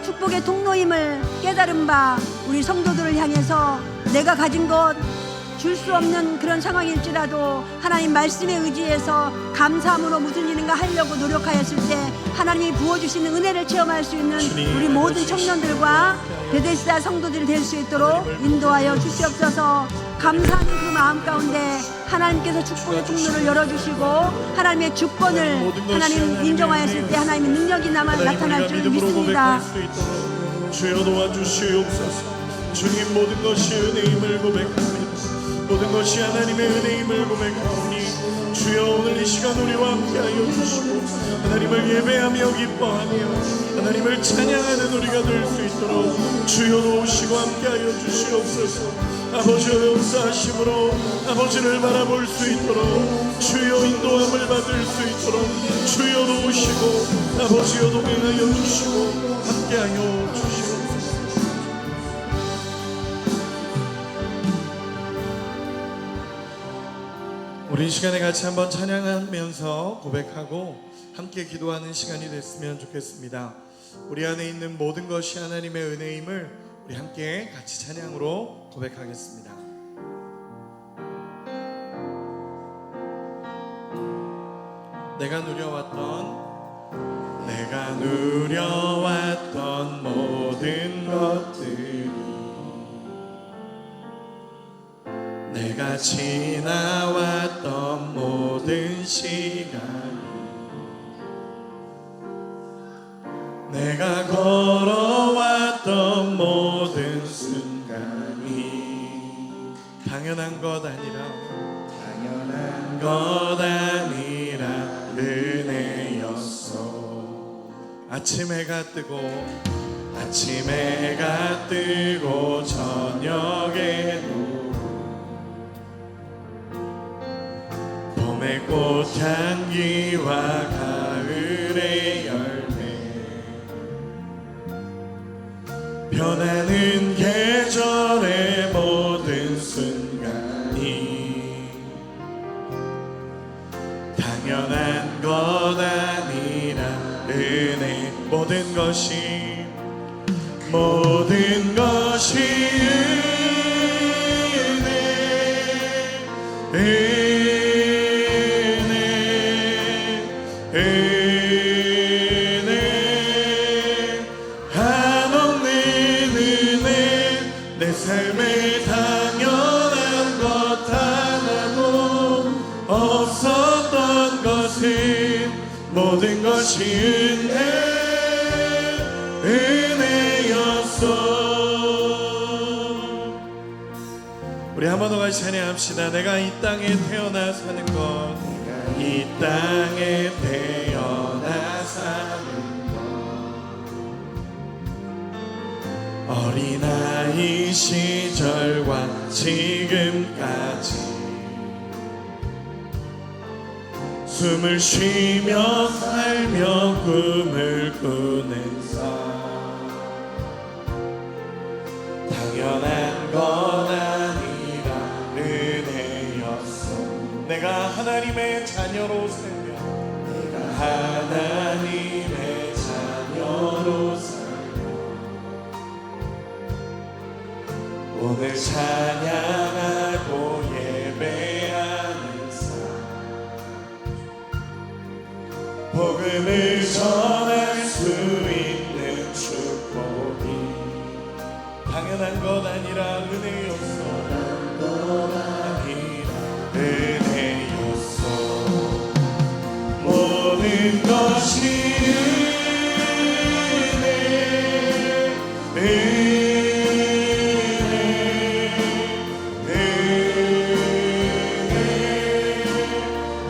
축복의 통로임을 깨달은 바 우리 성도들을 향해서 내가 가진 것 줄 수 없는 그런 상황일지라도 하나님 말씀에 의지해서 감사함으로 무슨 일인가 하려고 노력하였을 때 하나님이 부어주시는 은혜를 체험할 수 있는 우리 모든 청년들과 베데스다 성도들이 될 수 있도록 인도하여 주시옵소서. 감사하는 그 마음 가운데 하나님께서 축복의 통로를 열어주시고 하나님의 주권을 하나님 인정하였을 때 하나님의 능력이 나타날 줄 믿습니다. 주여 도와주시옵소서. 주님 모든 것이 은혜임을 고백합니다. 모든 것이 하나님의 은혜임을 고백하오니 주여 오늘 이 시간 우리와 함께하여 주시고 하나님을 예배하며 기뻐하며 하나님을 찬양하는 우리가 될 수 있도록 주여 도우시고 함께하여 주시옵소서. 아버지의 용서하심으로 아버지를 바라볼 수 있도록 주여 인도함을 받을 수 있도록 주여 도우시고 아버지여 동행하여 주시고 함께하여 주시옵소서. 우리 이 시간에 같이 한번 찬양하면서 고백하고 함께 기도하는 시간이 됐으면 좋겠습니다. 우리 안에 있는 모든 것이 하나님의 은혜임을 우리 함께 같이 찬양으로 고백하겠습니다. 내가 누려왔던 모든 것들이 내가 지나왔던 모든 시간이 내가 걸어왔던 모든 순간이 당연한 것 아니라 은혜였어. 아침 해가 뜨고 저녁에도 봄의 꽃향기와 가을의 열매 변하는 계절의 모든 순간이 당연한 것 아니라 은혜 모든 것이 은혜 한없는 은혜 내 삶에 당연한 것 하나도 없었던 것은 모든 것이 은혜였어. 우리 한 번 더 같이 찬양합시다. 내가 이 땅에 태어나 사는 것 이 땅에 태어나 사는 것 어린아이 시절과 지금까지 숨을 쉬며 살며 꿈을 꾸는 삶 당연한 것 아니라 은혜였어. 내가 하나님의 자녀로 살며 오늘 찬양하고 예배하는 삶 복음을 전할 수 있는 축복이 당연한 것 아니라 은혜였어 은혜였어 모든 것이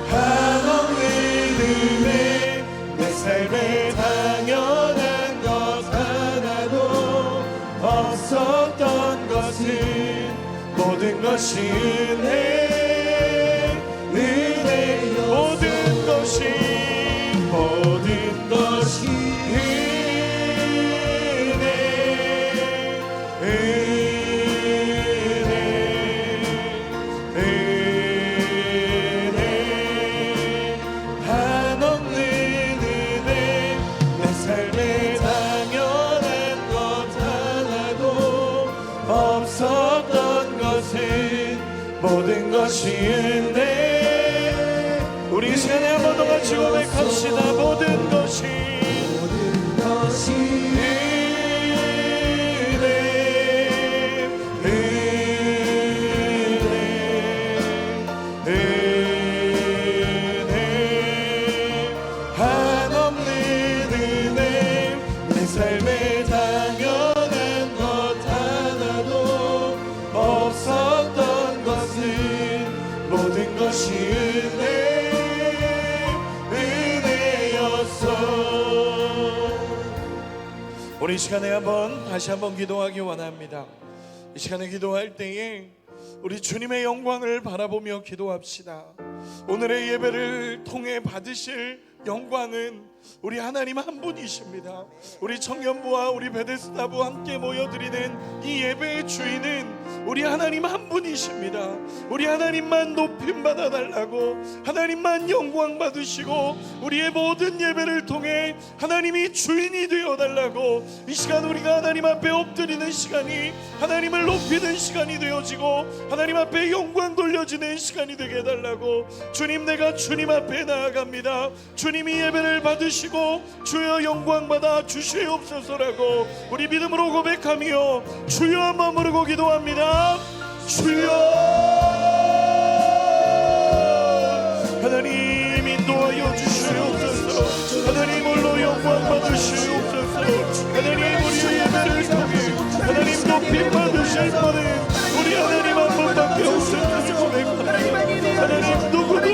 한없는 은혜 내 삶에 당연한 것 하나도 없었던 것은 모든 것이 은혜 모든 것이 한없는 은혜 내 삶에 당연한 것 하나도 없었던 것은 모든 것이 은혜 우리 이 시간에 한 번 더 같이 고백합시다 모든 것이 한없는 은혜 내 삶에 당연한 것 하나도 없었던 것은 모든 것이 은혜였어 우리 이 시간에 다시 한번 기도하기 원합니다. 이 시간에 기도할 때에 우리 주님의 영광을 바라보며 기도합시다. 오늘의 예배를 통해 받으실 영광은 우리 하나님 한 분이십니다. 우리 청년부와 우리 베데스다부 함께 모여드리는 이 예배의 주인은 우리 하나님 한 분이십니다. 우리 하나님만 높임 받아달라고 하나님만 영광 받으시고 우리의 모든 예배를 통해 하나님이 주인이 되어달라고 이 시간 우리가 하나님 앞에 엎드리는 시간이 하나님을 높이는 시간이 되어지고 하나님 앞에 영광 돌려지는 시간이 되게 해달라고 주님 내가 주님 앞에 나아갑니다. 주님이 예배를 받으시고 주여 영광 받아 주시옵소서라고 우리 믿음으로 고백하며 주여 한번 부르고 기도합니다. 주여 하나님 인도하여 주시옵소서 하나님 홀로 영광 받으시옵소서 하나님 우리의 예배를 통해 하나님 높임 받으실 분은 우리 하나님 한 분밖에 없음을 고백합니다. 하나님 누구도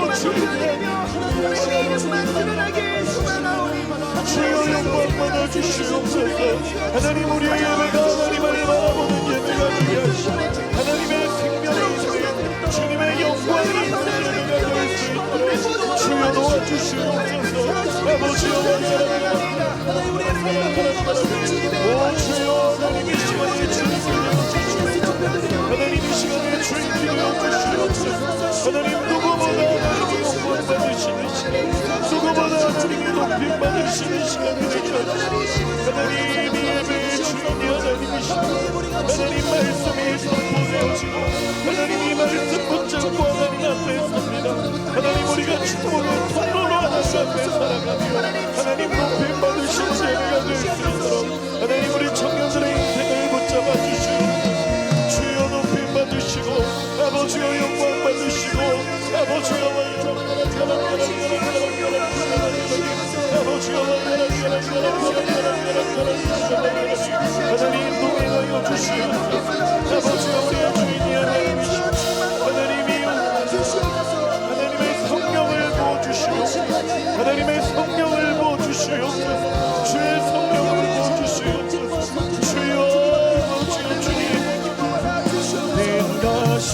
주여 영광 받아주시옵소서 하나님 우리의 예배가 하나님을 바라보는 예배가 되게 하시고 하나님의 생명을 주신 주님의 영광이 있는 예배가 될 수 있도록 주여 도와주시옵소서 아버지여 오 주여 하나님 이 시간에 하나님 이 시간에 주인 되어주시옵소서 하나님 누구보다 하나님의 영광 받으시는 시간 누구보다 하나님의 높임 받으시는 시간이 되게 하시고 하나님 이 예배의 주인이 하나님이시고 하나님 말씀이 선포되어지고 하나님 이 말씀 붙잡고 하나님 앞에 섭니다. 하나님 우리가 축복을 통로로 하나님 앞에 살아가며 하나님 높임 받으시는 예배가 될 수 있도록 하나님 우리 청년들의 인생을 붙잡아 주시고 주여 높임 받으시고 아버지여 영광 받으시고 아버지여 하나님 동행하여 주시옵소서 아버지여 우리의 주인이 하나님이시오 하나님이 하나님의 성령을 부어주시옵소서 하나님의 성령을 부어주시옵소서 주의 성령을 부어주시옵소서 주여 아버지여 주님 된 것이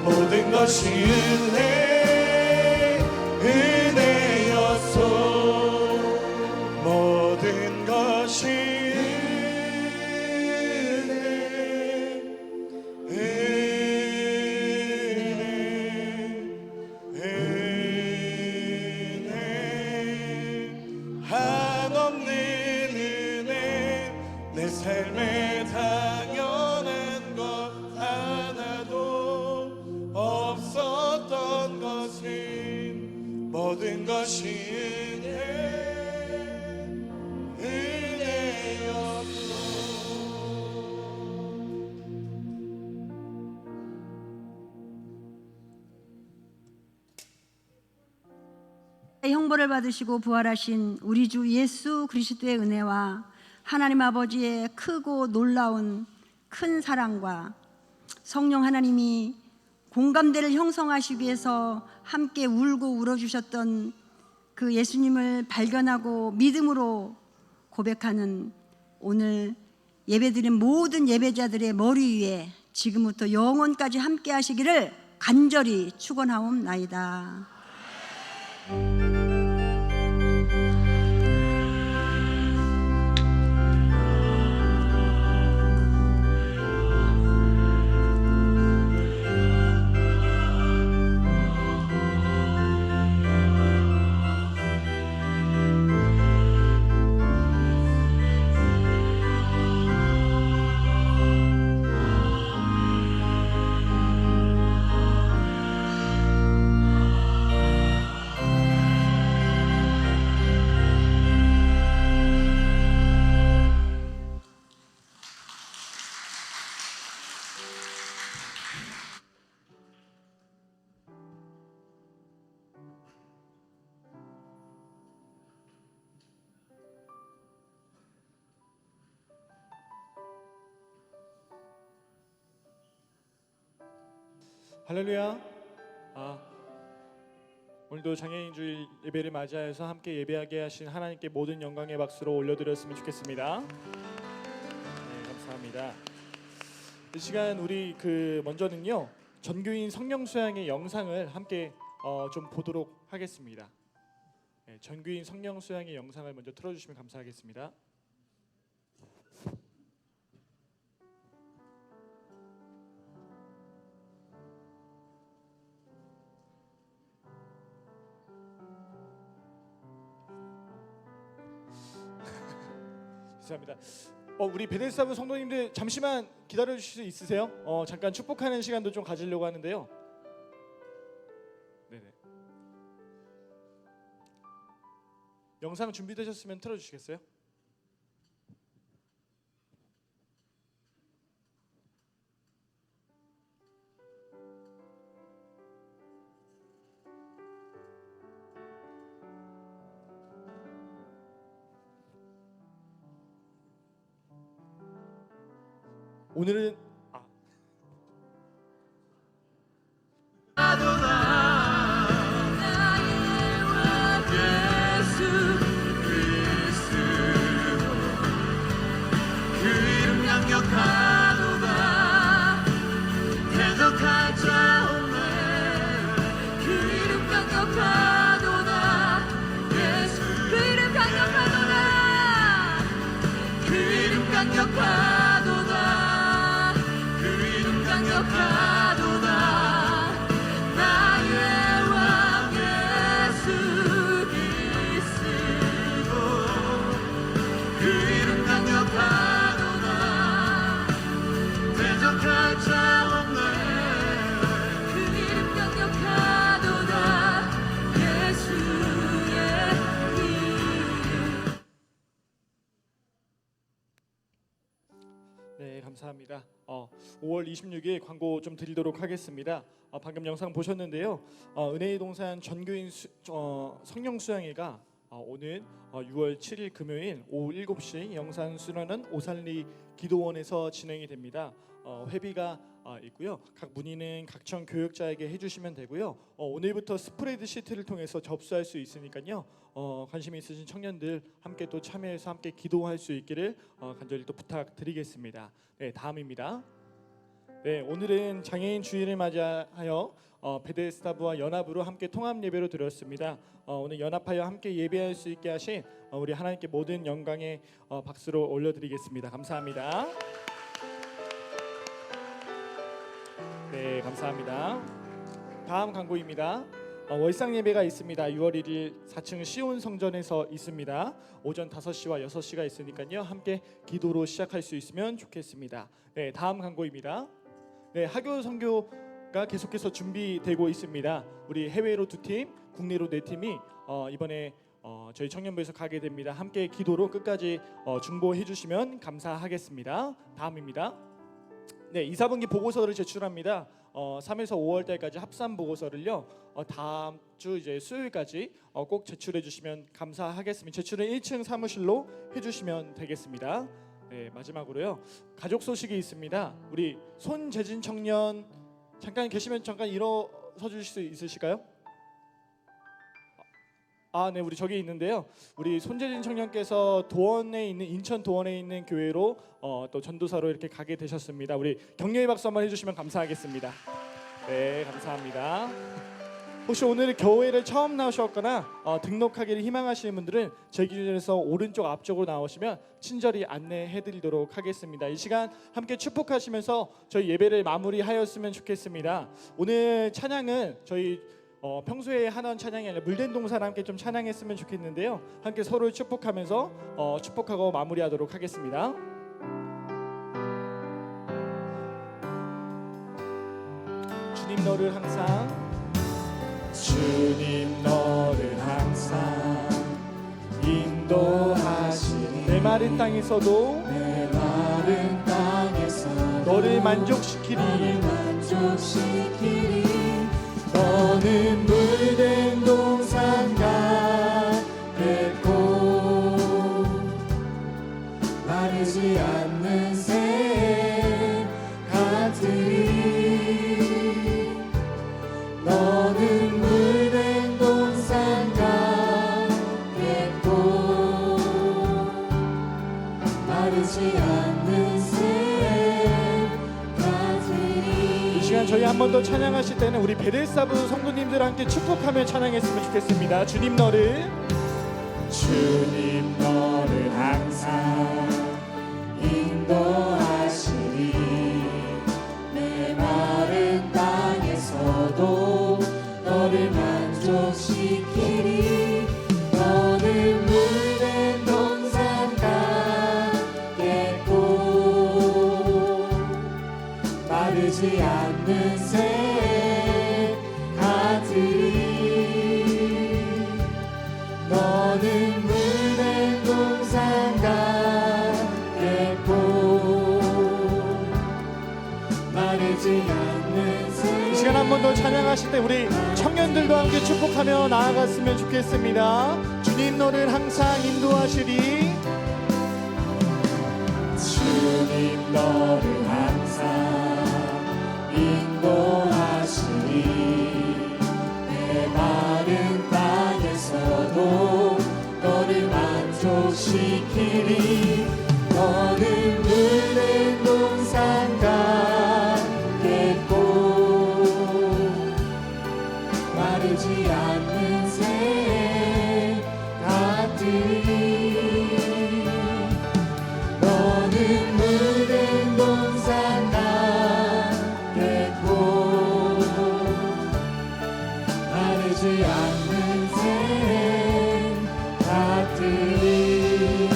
모든 것이 은혜였소 모든 것이 은혜였소. 형벌을 받으시고 부활하신 우리 주 예수 그리스도의 은혜와 하나님 아버지의 크고 놀라운 큰 사랑과 성령 하나님이 공감대를 형성하시기 위해서 함께 울고 울어주셨던 그 예수님을 발견하고 믿음으로 고백하는 오늘 예배드린 모든 예배자들의 머리 위에 지금부터 영원까지 함께 하시기를 간절히 축원하옵나이다. 할렐루야. 오늘도 장애인 주일 예배를 맞이하여서 함께 예배하게 하신 하나님께 모든 영광의 박수로 올려드렸으면 좋겠습니다. 네, 감사합니다. 이 시간 우리 먼저는요 전교인 성령 수양의 영상을 함께 좀 보도록 하겠습니다. 네, 전교인 성령 수양의 영상을 먼저 틀어주시면 감사하겠습니다. 감사합니다. 우리 베데스다부 성도님들 잠시만 기다려 주실 수 있으세요? 잠깐 축복하는 시간도 좀 가지려고 하는데요. 네네. 영상 준비되셨으면 틀어주시겠어요? 오늘은 네, 감사합니다. 5월 26일 광고 좀 드리도록 하겠습니다. 방금 영상 보셨는데요. 은혜의 동산 전교인 성령 수양회가 오늘 6월 7일 금요일 오후 7시 영산 수련원 오산리 기도원에서 진행이 됩니다. 회비가 있고요. 각 문의는 각청 교역자에게 해주시면 되고요. 오늘부터 스프레드 시트를 통해서 접수할 수 있으니까요. 관심 있으신 청년들 함께 또 참여해서 함께 기도할 수 있기를 간절히 또 부탁드리겠습니다. 네, 다음입니다. 네, 오늘은 장애인 주일을 맞이하여 베데스다부와 연합으로 함께 통합 예배로 드렸습니다. 오늘 연합하여 함께 예배할 수 있게 하신 우리 하나님께 모든 영광의 박수로 올려드리겠습니다. 감사합니다. 네, 감사합니다. 다음 광고입니다. 월상 예배가 있습니다. 6월 1일 4층 시온 성전에서 있습니다. 오전 5시와 6시가 있으니까요. 함께 기도로 시작할 수 있으면 좋겠습니다. 네, 다음 광고입니다. 네, 하교 선교 예배가 계속해서 준비되고 있습니다. 우리 해외로 2팀, 국내로 4팀이 이번에 저희 청년부에서 가게 됩니다. 함께 기도로 끝까지 중보해 주시면 감사하겠습니다. 다음입니다. 네, 2, 4분기 보고서를 제출합니다. 3에서 5월 달까지 합산 보고서를요. 다음 주 이제 수요일까지 꼭 제출해 주시면 감사하겠습니다. 제출은 1층 사무실로 해 주시면 되겠습니다. 네, 마지막으로요. 가족 소식이 있습니다. 우리 손재진 청년 잠깐 계시면 잠깐 일어서 주실 수 있으실까요? 네, 우리 저기 있는데요. 우리 손재진 청년께서 도원에 있는 인천 도원에 있는 교회로 또 전도사로 이렇게 가게 되셨습니다. 우리 격려의 박수 한번 해주시면 감사하겠습니다. 네, 감사합니다. 혹시 오늘 교회를 처음 나오셨거나 등록하기를 희망하시는 분들은 제 기준에서 오른쪽 앞쪽으로 나오시면 친절히 안내해드리도록 하겠습니다. 이 시간 함께 축복하시면서 저희 예배를 마무리하였으면 좋겠습니다. 오늘 찬양은 저희 평소에 하는 찬양이 아니라 물된 동사랑 함께 좀 찬양했으면 좋겠는데요. 함께 서로를 축복하면서 축복하고 마무리하도록 하겠습니다. 주님 너를 항상 주님 너를 항상 인도하시니 내 마른 땅에서도 내 마른 땅에서 너를 만족시키리. 너는 물된 동산 같겠고 마르지 않는 새 같으리. 너는 물된 동산 같겠고 마르지 않는 새 같으리. 이 시간 저희 한 번 더 찬양하실 때는 우리 베델사부 성도님들 함께 축복하며 찬양했으면 좋겠습니다. 주님 너를 항상 인도하시리. 내 마른 땅에서도 너를 만족시키리. 너는 물된 동산 같겠고 마르지 않는 새 같으리. 너는 물된 동산 같겠고 마르지 않는 새. 이 시간 한 번 더 찬양하실 때 우리 청년들과 함께 축복하며 나아갔으면 좋겠습니다. 주님 너를 항상 인도하시리. 주님 너를 항상 인도하시리. 내 마른 땅에서도 너를 만족시키리. 너는 물된 동산 같겠고 마르지 않는 새 같으리. 너는 물된 동산 같겠고 마르지 않는 새 같으리.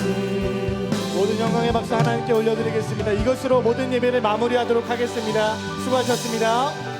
모든 영광의 박수 하나님께 올려드리겠습니다. 이것으로 모든 예배를 마무리하도록 하겠습니다. 수고하셨습니다.